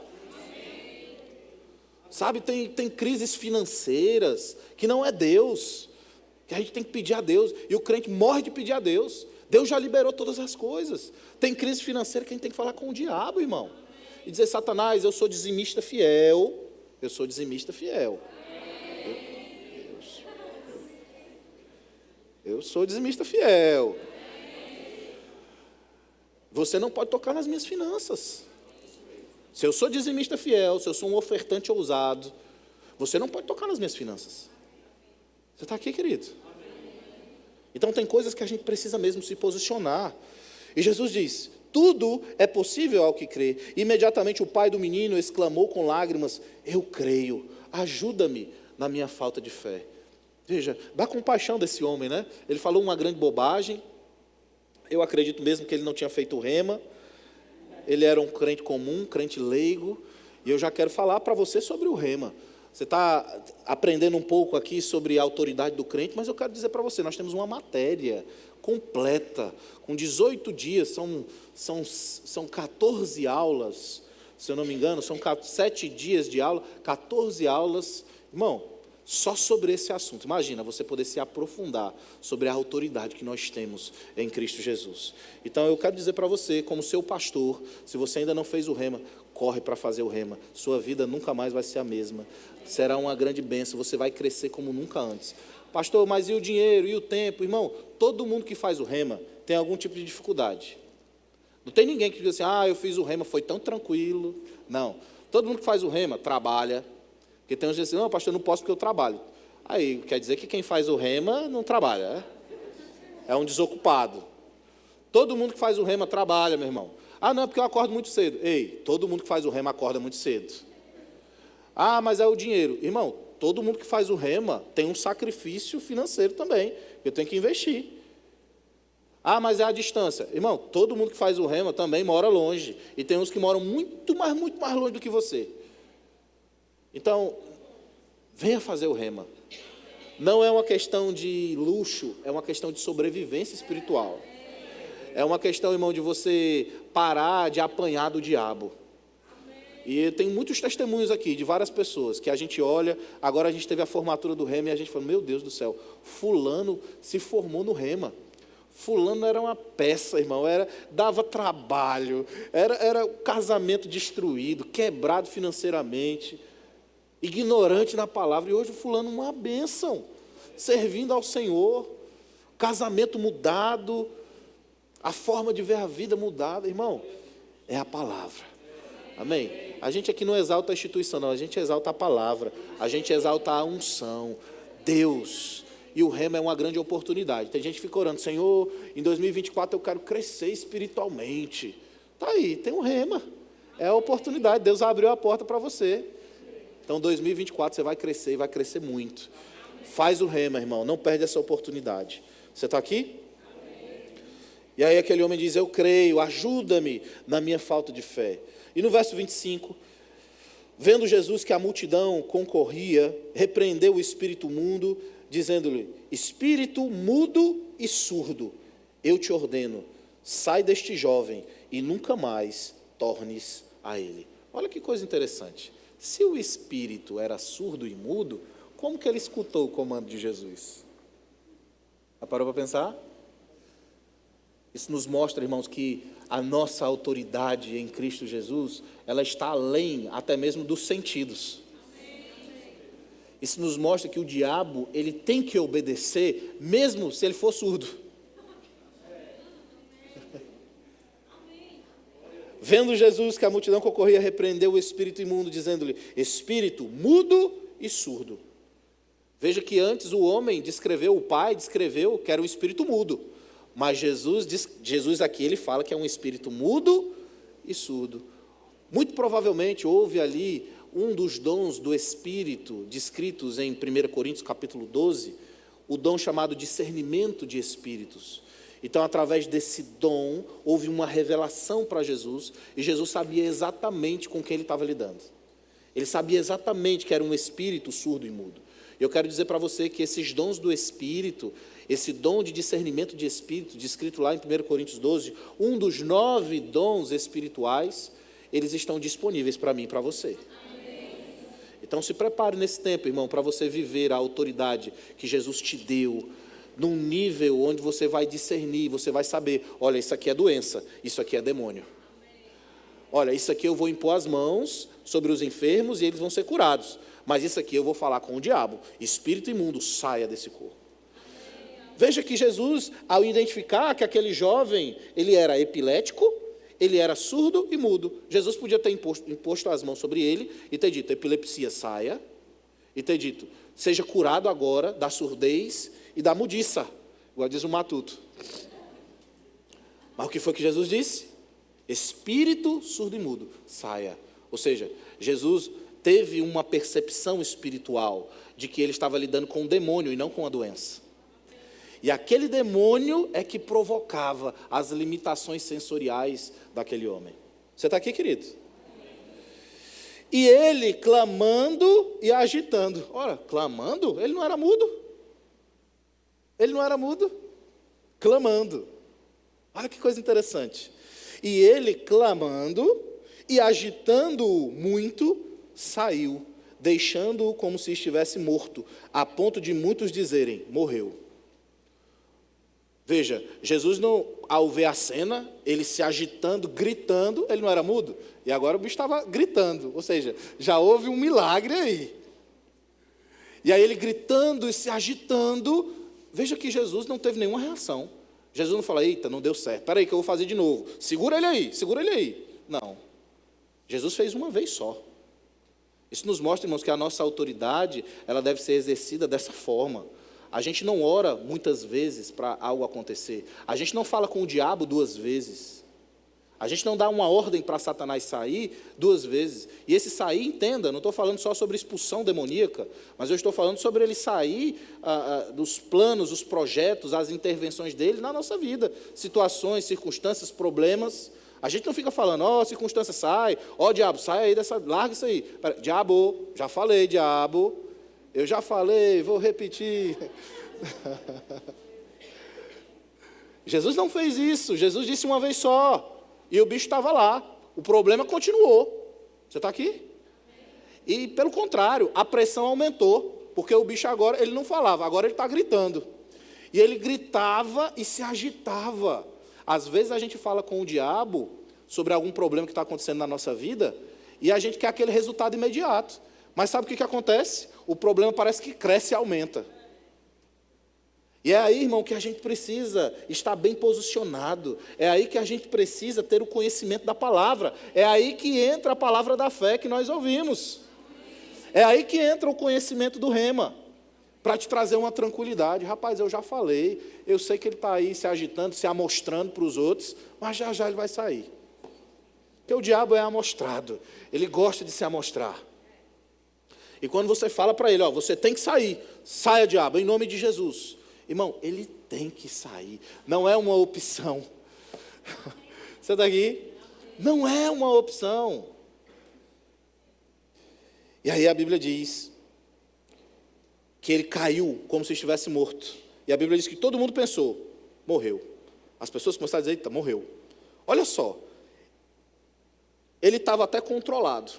Sabe, tem crises financeiras que não é Deus, que a gente tem que pedir a Deus, e o crente morre de pedir a Deus. Deus já liberou todas as coisas. Tem crise financeira que a gente tem que falar com o diabo, irmão, e dizer, Satanás, eu sou dizimista fiel, eu sou dizimista fiel. Eu sou dizimista fiel. Você não pode tocar nas minhas finanças. Se eu sou dizimista fiel, se eu sou um ofertante ousado, você não pode tocar nas minhas finanças. Você está aqui, querido? Então tem coisas que a gente precisa mesmo se posicionar. E Jesus diz, tudo é possível ao que crê. Imediatamente o pai do menino exclamou com lágrimas, eu creio, ajuda-me na minha falta de fé. Veja, dá compaixão desse homem, né? Ele falou uma grande bobagem. Eu acredito mesmo que ele não tinha feito rema. Ele era um crente comum, crente leigo, e eu já quero falar para você sobre o rema. Você está aprendendo um pouco aqui sobre a autoridade do crente, mas eu quero dizer para você, nós temos uma matéria completa, com 18 dias, são 14 aulas, se eu não me engano, são 7 dias de aula, 14 aulas, irmão, só sobre esse assunto. Imagina, você poder se aprofundar sobre a autoridade que nós temos em Cristo Jesus. Então eu quero dizer para você, como seu pastor, se você ainda não fez o rema, corre para fazer o rema, sua vida nunca mais vai ser a mesma, será uma grande bênção, você vai crescer como nunca antes. Pastor, mas e o dinheiro, e o tempo? Irmão, todo mundo que faz o rema tem algum tipo de dificuldade. Não tem ninguém que diz assim, eu fiz o rema, foi tão tranquilo. Não, todo mundo que faz o rema trabalha, porque tem uns que dizem assim, não, pastor, eu não posso porque eu trabalho. Aí, quer dizer que quem faz o rema não trabalha, é um desocupado. Todo mundo que faz o rema trabalha, meu irmão. Não, é porque eu acordo muito cedo. Ei, todo mundo que faz o rema acorda muito cedo. Mas é o dinheiro. Irmão, todo mundo que faz o rema tem um sacrifício financeiro também. Eu tenho que investir. Mas é a distância. Irmão, todo mundo que faz o rema também mora longe. E tem uns que moram muito mais longe do que você. Então, venha fazer o rema. Não é uma questão de luxo, é uma questão de sobrevivência espiritual. É uma questão, irmão, de você parar de apanhar do diabo. E tem muitos testemunhos aqui de várias pessoas que a gente olha, agora a gente teve a formatura do rema e a gente fala, meu Deus do céu, fulano se formou no rema. Fulano era uma peça, irmão, dava trabalho, era o casamento destruído, quebrado financeiramente, ignorante na palavra, e hoje o fulano uma bênção, servindo ao Senhor, casamento mudado, a forma de ver a vida mudada, irmão, é a palavra, amém? A gente aqui não exalta a instituição, não, a gente exalta a palavra, a gente exalta a unção, Deus, e o rema é uma grande oportunidade. Tem gente que fica orando, Senhor, em 2024 eu quero crescer espiritualmente, está aí, tem um rema, é a oportunidade, Deus abriu a porta para você. Então 2024 você vai crescer e vai crescer muito, faz o rema, irmão, não perde essa oportunidade. Você está aqui? E aí aquele homem diz, eu creio, ajuda-me na minha falta de fé. E no verso 25, vendo Jesus que a multidão concorria, repreendeu o espírito mudo, dizendo-lhe, espírito mudo e surdo, eu te ordeno, sai deste jovem e nunca mais tornes a ele. Olha que coisa interessante. Se o espírito era surdo e mudo, como que ele escutou o comando de Jesus? Já parou para pensar? Isso nos mostra, irmãos, que a nossa autoridade em Cristo Jesus, ela está além até mesmo dos sentidos. Isso nos mostra que o diabo, ele tem que obedecer, mesmo se ele for surdo. Vendo Jesus que a multidão concorria, repreendeu o espírito imundo, dizendo-lhe, espírito mudo e surdo. Veja que antes o homem descreveu, o pai descreveu que era um espírito mudo. Mas Jesus aqui, ele fala que é um espírito mudo e surdo. Muito provavelmente houve ali um dos dons do Espírito, descritos em 1 Coríntios capítulo 12, o dom chamado discernimento de espíritos. Então, através desse dom, houve uma revelação para Jesus, e Jesus sabia exatamente com quem ele estava lidando. Ele sabia exatamente que era um espírito surdo e mudo. Eu quero dizer para você que esses dons do Espírito, esse dom de discernimento de espírito, descrito lá em 1 Coríntios 12, um dos 9 dons espirituais, eles estão disponíveis para mim e para você. Então se prepare nesse tempo, irmão, para você viver a autoridade que Jesus te deu, num nível onde você vai discernir, você vai saber, olha, isso aqui é doença, isso aqui é demônio. Olha, isso aqui eu vou impor as mãos sobre os enfermos e eles vão ser curados. Mas isso aqui eu vou falar com o diabo, espírito imundo, saia desse corpo. Veja que Jesus, ao identificar que aquele jovem, ele era epilético, ele era surdo e mudo, Jesus podia ter imposto as mãos sobre ele e ter dito, epilepsia saia, e ter dito, seja curado agora da surdez e da mudiça, igual diz o Matuto. Mas o que foi que Jesus disse? Espírito surdo e mudo, saia. Ou seja, Jesus teve uma percepção espiritual de que ele estava lidando com um demônio e não com a doença. E aquele demônio é que provocava as limitações sensoriais daquele homem. Você está aqui, querido? E ele clamando e agitando. Ora, clamando? Ele não era mudo. Ele não era mudo. Clamando. Olha que coisa interessante. E ele clamando e agitando-o muito, saiu, deixando-o como se estivesse morto, a ponto de muitos dizerem, morreu. Veja, Jesus, não, ao ver a cena, ele se agitando, gritando, ele não era mudo, e agora o bicho estava gritando, ou seja, já houve um milagre aí. E aí ele gritando e se agitando, veja que Jesus não teve nenhuma reação. Jesus não fala, eita, não deu certo, espera aí que eu vou fazer de novo, segura ele aí. Não, Jesus fez uma vez só. Isso nos mostra, irmãos, que a nossa autoridade, ela deve ser exercida dessa forma. A gente não ora muitas vezes para algo acontecer. A gente não fala com o diabo 2 vezes. A gente não dá uma ordem para Satanás sair 2 vezes. E esse sair, entenda, não estou falando só sobre expulsão demoníaca, mas eu estou falando sobre ele sair dos planos, os projetos, as intervenções dele na nossa vida. Situações, circunstâncias, problemas. A gente não fica falando, ó, circunstância sai, ó, diabo, sai aí dessa, larga isso aí. Pera, diabo, já falei, diabo. Eu já falei, vou repetir. Jesus não fez isso. Jesus disse uma vez só. E o bicho estava lá. O problema continuou. Você está aqui? E, pelo contrário, a pressão aumentou. Porque o bicho agora, ele não falava, agora ele está gritando. E ele gritava e se agitava. Às vezes a gente fala com o diabo sobre algum problema que está acontecendo na nossa vida e a gente quer aquele resultado imediato. Mas sabe o que acontece? O problema parece que cresce e aumenta. E é aí, irmão, que a gente precisa estar bem posicionado. É aí que a gente precisa ter o conhecimento da palavra. É aí que entra a palavra da fé que nós ouvimos. É aí que entra o conhecimento do rema. Para te trazer uma tranquilidade. Rapaz, eu já falei. Eu sei que ele está aí se agitando, se amostrando para os outros. Mas já já ele vai sair. Porque o diabo é amostrado. Ele gosta de se amostrar. E quando você fala para ele, ó, você tem que sair. Saia, diabo, em nome de Jesus. Irmão, ele tem que sair. Não é uma opção. Você está aqui? Não é uma opção. E aí a Bíblia diz que ele caiu como se estivesse morto. E a Bíblia diz que todo mundo pensou, morreu. As pessoas começaram a dizer, eita, morreu. Olha só. Ele estava até controlado.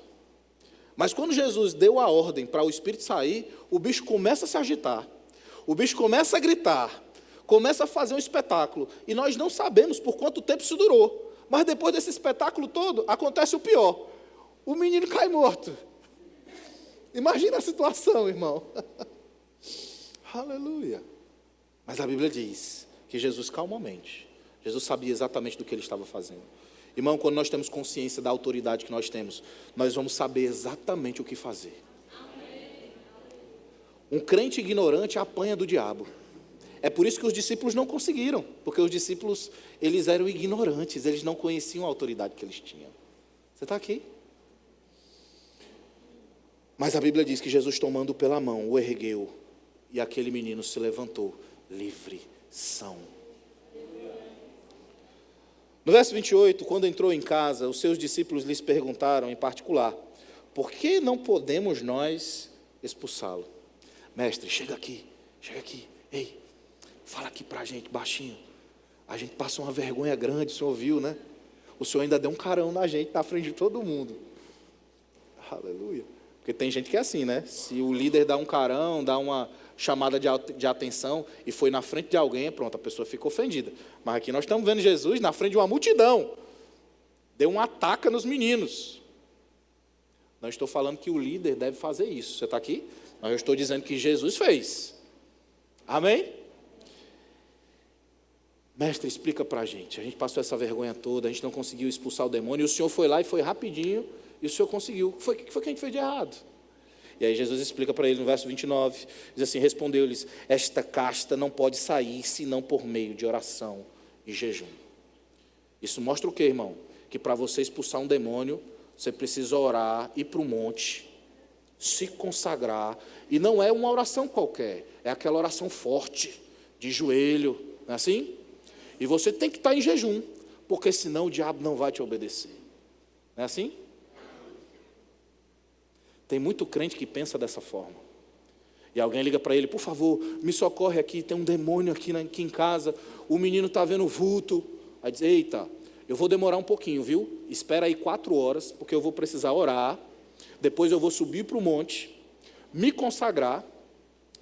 Mas quando Jesus deu a ordem para o espírito sair, o bicho começa a se agitar. O bicho começa a gritar, começa a fazer um espetáculo. E nós não sabemos por quanto tempo isso durou. Mas depois desse espetáculo todo, acontece o pior. O menino cai morto. Imagina a situação, irmão. Aleluia. Mas a Bíblia diz que Jesus calmamente, Jesus sabia exatamente do que ele estava fazendo. Irmão, quando nós temos consciência da autoridade que nós temos, nós vamos saber exatamente o que fazer. Um crente ignorante apanha do diabo. É por isso que os discípulos não conseguiram, porque os discípulos, eles eram ignorantes, eles não conheciam a autoridade que eles tinham. Você está aqui? Mas a Bíblia diz que Jesus, tomando pela mão, o ergueu, e aquele menino se levantou, livre, são. No verso 28, quando entrou em casa, os seus discípulos lhes perguntaram em particular, por que não podemos nós expulsá-lo? Mestre, chega aqui, ei, fala aqui para a gente, baixinho, a gente passou uma vergonha grande, o senhor viu, né? O senhor ainda deu um carão na gente, na frente de todo mundo. Aleluia. Porque tem gente que é assim, né? Se o líder dá um carão, dá uma chamada de atenção e foi na frente de alguém, pronto, a pessoa fica ofendida. Mas aqui nós estamos vendo Jesus na frente de uma multidão. Deu um ataque nos meninos. Não estou falando que o líder deve fazer isso. Você está aqui? Mas eu estou dizendo que Jesus fez. Amém? Mestre, explica para a gente passou essa vergonha toda, a gente não conseguiu expulsar o demônio, e o senhor foi lá e foi rapidinho, e o senhor conseguiu. O que foi que a gente fez de errado? E aí Jesus explica para ele no verso 29, diz assim, respondeu-lhes, esta casta não pode sair, senão por meio de oração e jejum. Isso mostra o quê, irmão? Que para você expulsar um demônio, você precisa orar, ir para o monte, se consagrar, e não é uma oração qualquer, é aquela oração forte, de joelho, não é assim? E você tem que estar em jejum, porque senão o diabo não vai te obedecer. Não é assim? Tem muito crente que pensa dessa forma. E alguém liga para ele: por favor, me socorre aqui, tem um demônio aqui em casa, o menino está vendo vulto. Aí diz: eita, eu vou demorar um pouquinho, viu? Espera aí 4 horas, porque eu vou precisar orar, depois eu vou subir para o monte, me consagrar,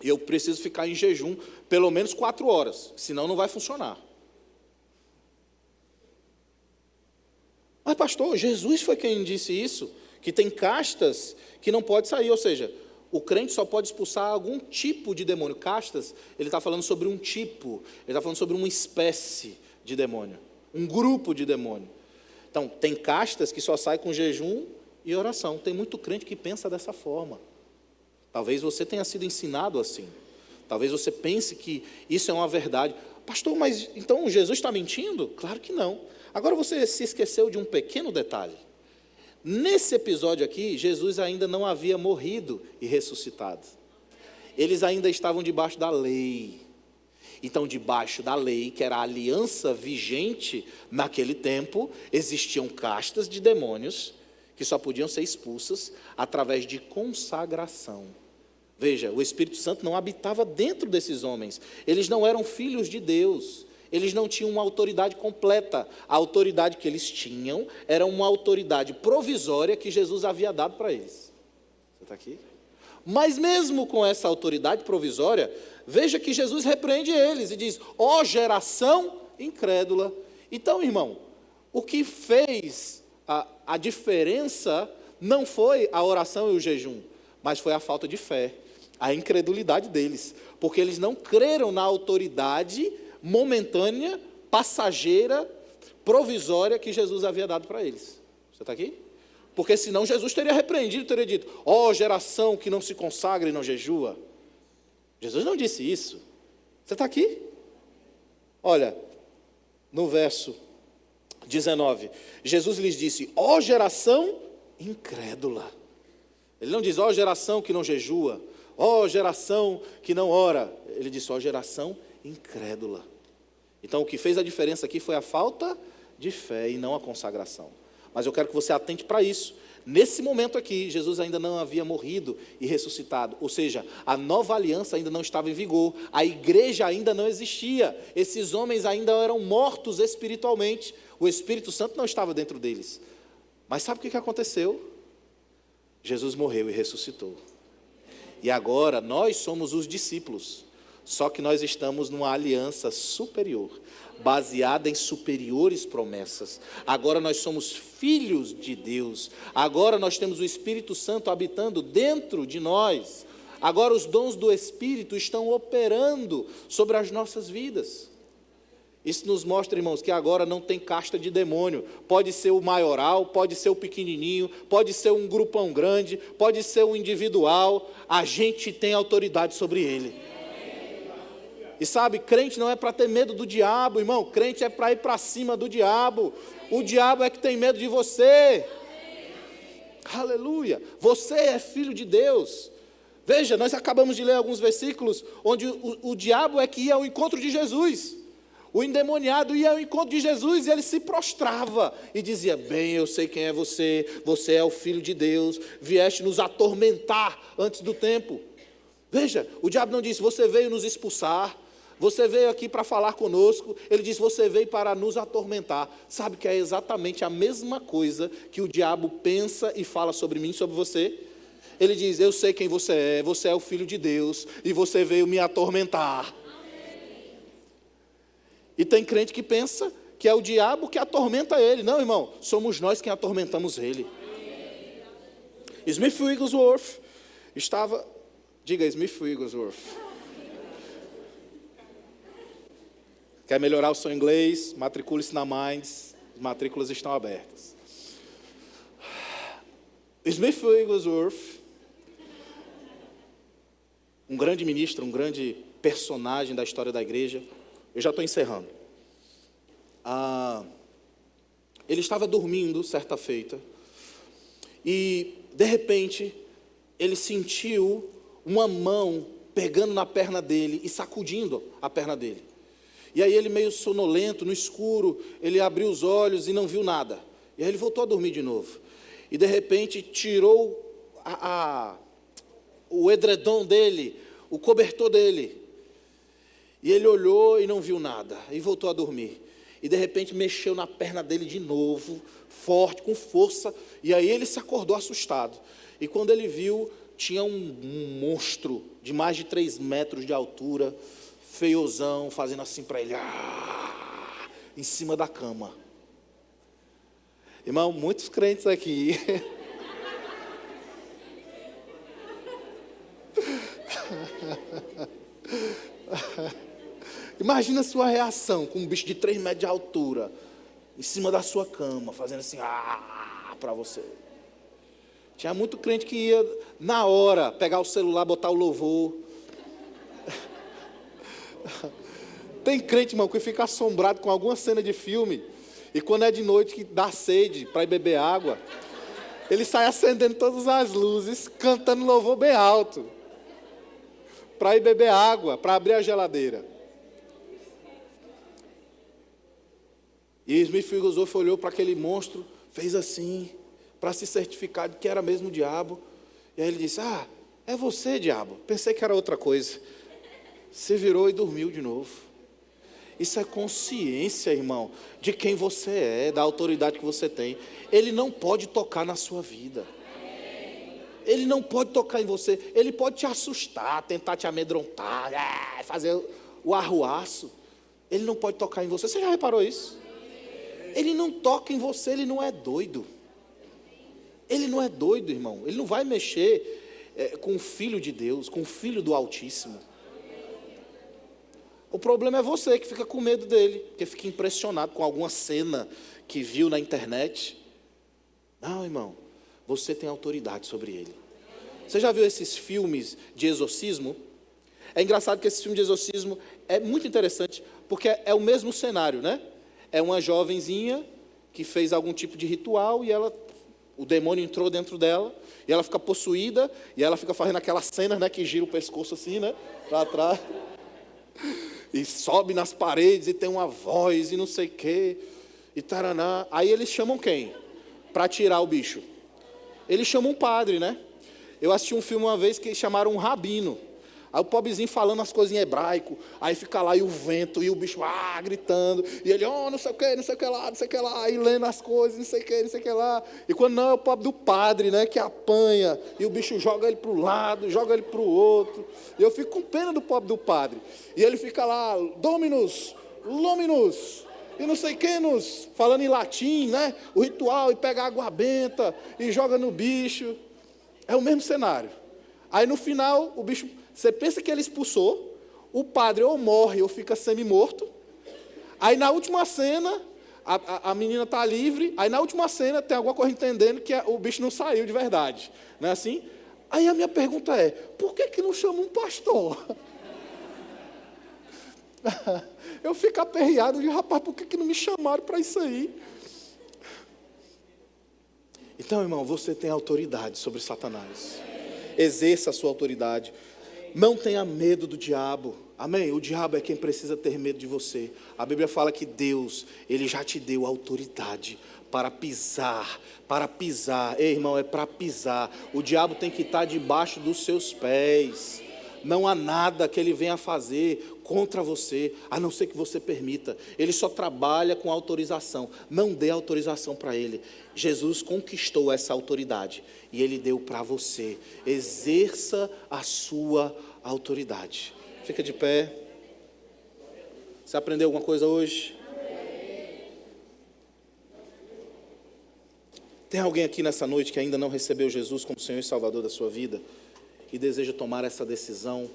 e eu preciso ficar em jejum pelo menos 4 horas, senão não vai funcionar. Mas pastor, Jesus foi quem disse isso, que tem castas que não pode sair, ou seja, o crente só pode expulsar algum tipo de demônio. Castas, ele está falando sobre um tipo, ele está falando sobre uma espécie de demônio, um grupo de demônio. Então, tem castas que só saem com jejum e oração. Tem muito crente que pensa dessa forma. Talvez você tenha sido ensinado assim. Talvez você pense que isso é uma verdade. Pastor, mas então Jesus está mentindo? Claro que não. Agora você se esqueceu de um pequeno detalhe. Nesse episódio aqui, Jesus ainda não havia morrido e ressuscitado. Eles ainda estavam debaixo da lei. Então, debaixo da lei, que era a aliança vigente naquele tempo, existiam castas de demônios que só podiam ser expulsas através de consagração. Veja, o Espírito Santo não habitava dentro desses homens. Eles não eram filhos de Deus. Eles não tinham uma autoridade completa. A autoridade que eles tinham era uma autoridade provisória que Jesus havia dado para eles. Você está aqui? Mas mesmo com essa autoridade provisória, veja que Jesus repreende eles e diz: ó geração incrédula. Então, irmão, o que fez a diferença não foi a oração e o jejum, mas foi a falta de fé, a incredulidade deles, porque eles não creram na autoridade momentânea, passageira, provisória que Jesus havia dado para eles. Você está aqui? Porque senão Jesus teria repreendido, teria dito: ó geração que não se consagra e não jejua. Jesus não disse isso. Você está aqui? Olha, no verso 19, Jesus lhes disse: ó geração incrédula. Ele não diz: ó geração que não jejua, ó geração que não ora. Ele disse: ó geração incrédula. Então o que fez a diferença aqui foi a falta de fé e não a consagração. Mas eu quero que você atente para isso. Nesse momento aqui, Jesus ainda não havia morrido e ressuscitado. Ou seja, a nova aliança ainda não estava em vigor. A igreja ainda não existia. Esses homens ainda eram mortos espiritualmente. O Espírito Santo não estava dentro deles. Mas sabe o que aconteceu? Jesus morreu e ressuscitou. E agora nós somos os discípulos. Só que nós estamos numa aliança superior, baseada em superiores promessas. Agora nós somos filhos de Deus. Agora nós temos o Espírito Santo habitando dentro de nós. Agora os dons do Espírito estão operando sobre as nossas vidas. Isso nos mostra, irmãos, que agora não tem casta de demônio. Pode ser o maioral, pode ser o pequenininho, pode ser um grupão grande, pode ser um individual. A gente tem autoridade sobre ele. E sabe, crente não é para ter medo do diabo, irmão. Crente é para ir para cima do diabo. O diabo é que tem medo de você. Aleluia. Você é filho de Deus. Veja, nós acabamos de ler alguns versículos onde o diabo é que ia ao encontro de Jesus. O endemoniado ia ao encontro de Jesus e ele se prostrava e dizia: bem, eu sei quem é você. Você é o filho de Deus. Vieste nos atormentar antes do tempo. Veja, o diabo não disse: você veio nos expulsar. Você veio aqui para falar conosco. Ele diz: você veio para nos atormentar. Sabe que é exatamente a mesma coisa que o diabo pensa e fala sobre mim, sobre você? Ele diz: eu sei quem você é o filho de Deus, e você veio me atormentar. E tem crente que pensa que é o diabo que atormenta ele. Não, irmão, somos nós quem atormentamos ele. Smith Wigglesworth estava... Diga, Smith Wigglesworth. Quer melhorar o seu inglês? Matricule-se na Minds. As matrículas estão abertas. Smith Wigglesworth, um grande ministro, um grande personagem da história da igreja. Eu já estou encerrando. Ele estava dormindo certa feita e, de repente, ele sentiu uma mão pegando na perna dele e sacudindo a perna dele. E aí ele, meio sonolento, no escuro, ele abriu os olhos e não viu nada. E aí ele voltou a dormir de novo. E de repente tirou o edredom dele, o cobertor dele. E ele olhou e não viu nada, e voltou a dormir. E de repente mexeu na perna dele de novo, forte, com força, e aí ele se acordou assustado. E quando ele viu, tinha um monstro de mais de 3 metros de altura, feiozão, fazendo assim para ele, em cima da cama. Irmão, muitos crentes aqui. Imagina a sua reação com um bicho de 3 metros de altura, em cima da sua cama, fazendo assim, para você. Tinha muito crente que ia, na hora, pegar o celular, botar o louvor. Tem crente, irmão, que fica assombrado com alguma cena de filme, e quando é de noite que dá sede para ir beber água, ele sai acendendo todas as luzes, cantando louvor bem alto, para ir beber água, para abrir a geladeira. E Smith Wigglesworth olhou para aquele monstro, fez assim, para se certificar de que era mesmo o diabo. E aí ele disse, é você, diabo. Pensei que era outra coisa. Se virou e dormiu de novo. Isso é consciência, irmão, de quem você é, da autoridade que você tem. Ele não pode tocar na sua vida. Ele não pode tocar em você. Ele pode te assustar, tentar te amedrontar, fazer o arruaço. Ele não pode tocar em você. Você já reparou isso? Ele não toca em você, ele não é doido. Ele não é doido, irmão. Ele não vai mexer com o Filho de Deus, com o Filho do Altíssimo. O problema é você que fica com medo dele, que fica impressionado com alguma cena que viu na internet. Não, irmão, você tem autoridade sobre ele. Você já viu esses filmes de exorcismo? É engraçado que esse filme de exorcismo é muito interessante, porque é o mesmo cenário, né? É uma jovenzinha que fez algum tipo de ritual e o demônio entrou dentro dela e ela fica possuída e ela fica fazendo aquelas cenas, né, que gira o pescoço assim, né, para trás e sobe nas paredes e tem uma voz e não sei o quê e taraná. Aí eles chamam quem? Para tirar o bicho. Eles chamam um padre, né? Eu assisti um filme uma vez que chamaram um rabino. Aí o pobrezinho falando as coisas em hebraico, aí fica lá e o vento, e o bicho gritando, e ele, não sei o que, não sei o que lá, não sei o que lá, e lendo as coisas, não sei o que, não sei o que lá. E quando não, é o pobre do padre, né, que apanha, e o bicho joga ele para o lado, joga ele para o outro. E eu fico com pena do pobre do padre. E ele fica lá, Dominus, Luminus, e não sei o que, falando em latim, né, o ritual, e pega água benta, e joga no bicho. É o mesmo cenário. Aí no final, o bicho... Você pensa que ele expulsou, o padre ou morre ou fica semi-morto. Aí na última cena, a menina está livre. Aí na última cena tem alguma coisa entendendo que o bicho não saiu de verdade. Não é assim? Aí a minha pergunta é, por que não chama um pastor? Eu fico aperreado de, rapaz, por que não me chamaram para isso aí? Então, irmão, você tem autoridade sobre Satanás. Exerça a sua autoridade. Não tenha medo do diabo. Amém? O diabo é quem precisa ter medo de você. A Bíblia fala que Deus, Ele já te deu autoridade para pisar. Ei, irmão, é para pisar. O diabo tem que estar debaixo dos seus pés. Não há nada que ele venha fazer contra você, a não ser que você permita. Ele só trabalha com autorização. Não dê autorização para ele. Jesus conquistou essa autoridade e ele deu para você. Exerça a sua autoridade. Fica de pé. Você aprendeu alguma coisa hoje? Tem alguém aqui nessa noite que ainda não recebeu Jesus como Senhor e Salvador da sua vida e deseja tomar essa decisão?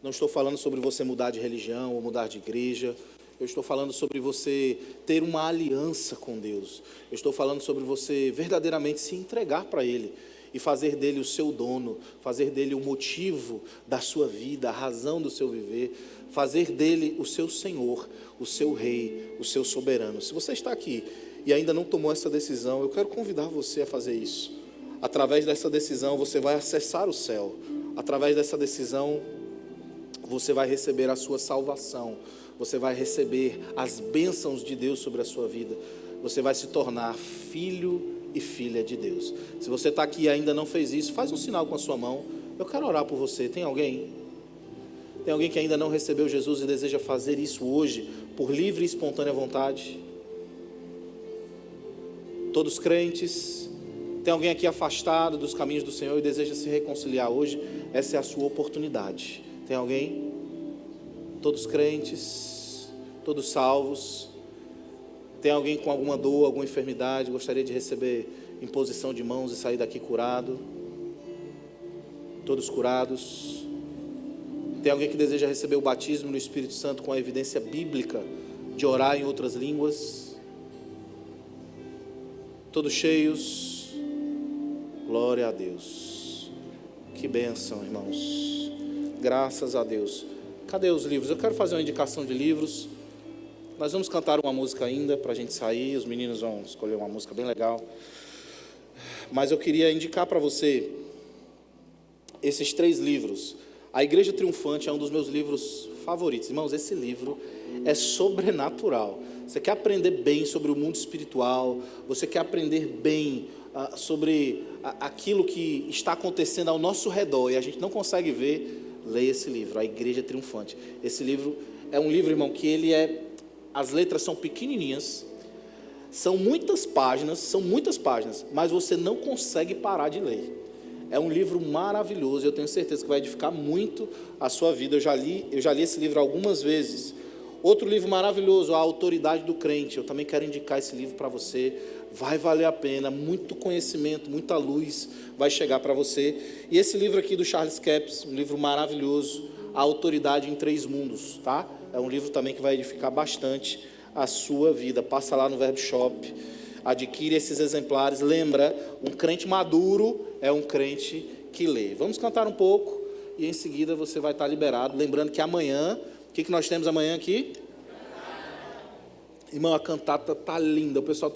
Não estou falando sobre você mudar de religião ou mudar de igreja. Eu estou falando sobre você ter uma aliança com Deus. Eu estou falando sobre você verdadeiramente se entregar para Ele e fazer dele o seu dono, fazer dele o motivo da sua vida, a razão do seu viver, fazer dele o seu Senhor, o seu Rei, o seu soberano. Se você está aqui e ainda não tomou essa decisão, eu quero convidar você a fazer isso. Através dessa decisão você vai acessar o céu. Através dessa decisão você vai receber a sua salvação. Você vai receber as bênçãos de Deus sobre a sua vida. Você vai se tornar filho e filha de Deus. Se você está aqui e ainda não fez isso, faz um sinal com a sua mão. Eu quero orar por você. Tem alguém? Tem alguém que ainda não recebeu Jesus e deseja fazer isso hoje, por livre e espontânea vontade? Todos crentes? Tem alguém aqui afastado dos caminhos do Senhor e deseja se reconciliar hoje? Essa é a sua oportunidade. Tem alguém? Todos crentes? Todos salvos? Tem alguém com alguma dor, alguma enfermidade, gostaria de receber imposição de mãos e sair daqui curado? Todos curados? Tem alguém que deseja receber o batismo no Espírito Santo com a evidência bíblica de orar em outras línguas? Todos cheios? Glória a Deus. Que bênção, irmãos. Graças a Deus. Cadê os livros? Eu quero fazer uma indicação de livros. Nós vamos cantar uma música ainda para a gente sair. Os meninos vão escolher uma música bem legal. Mas eu queria indicar para você esses 3 livros. A Igreja Triunfante é um dos meus livros favoritos. Irmãos, esse livro é sobrenatural. Você quer aprender bem sobre o mundo espiritual, você quer aprender bem sobre aquilo que está acontecendo ao nosso redor e a gente não consegue ver, leia esse livro, A Igreja Triunfante. Esse livro é um livro, irmão, que as letras são pequenininhas, são muitas páginas, mas você não consegue parar de ler. É um livro maravilhoso, eu tenho certeza que vai edificar muito a sua vida. Eu já li esse livro algumas vezes. Outro livro maravilhoso, A Autoridade do Crente. Eu também quero indicar esse livro para você. Vai valer a pena, muito conhecimento, muita luz vai chegar para você. E esse livro aqui do Charles Capps, um livro maravilhoso, A Autoridade em 3 Mundos, tá? É um livro também que vai edificar bastante a sua vida. Passa lá no Verbo Shop, adquire esses exemplares. Lembra, um crente maduro é um crente que lê. Vamos cantar um pouco e em seguida você vai estar liberado. Lembrando que amanhã, o que nós temos amanhã aqui? Irmão, a cantata está linda, o pessoal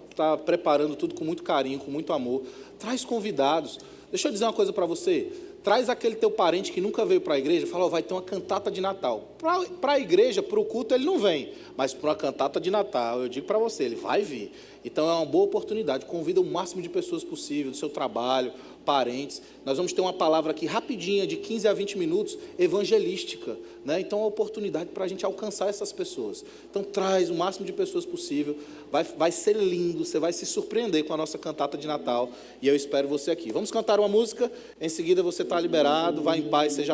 está preparando tudo com muito carinho, com muito amor. Traz convidados. Deixa eu dizer uma coisa para você. Traz aquele teu parente que nunca veio para a igreja, fala, vai ter uma cantata de Natal. Para a igreja, para o culto, ele não vem, mas para uma cantata de Natal, eu digo para você, ele vai vir. Então é uma boa oportunidade, convida o máximo de pessoas possível, do seu trabalho, parentes. Nós vamos ter uma palavra aqui rapidinha, de 15 a 20 minutos, evangelística, né? Então é uma oportunidade para a gente alcançar essas pessoas. Então traz o máximo de pessoas possível, vai ser lindo, você vai se surpreender com a nossa cantata de Natal, e eu espero você aqui. Vamos cantar uma música, em seguida você está liberado, vai em paz, seja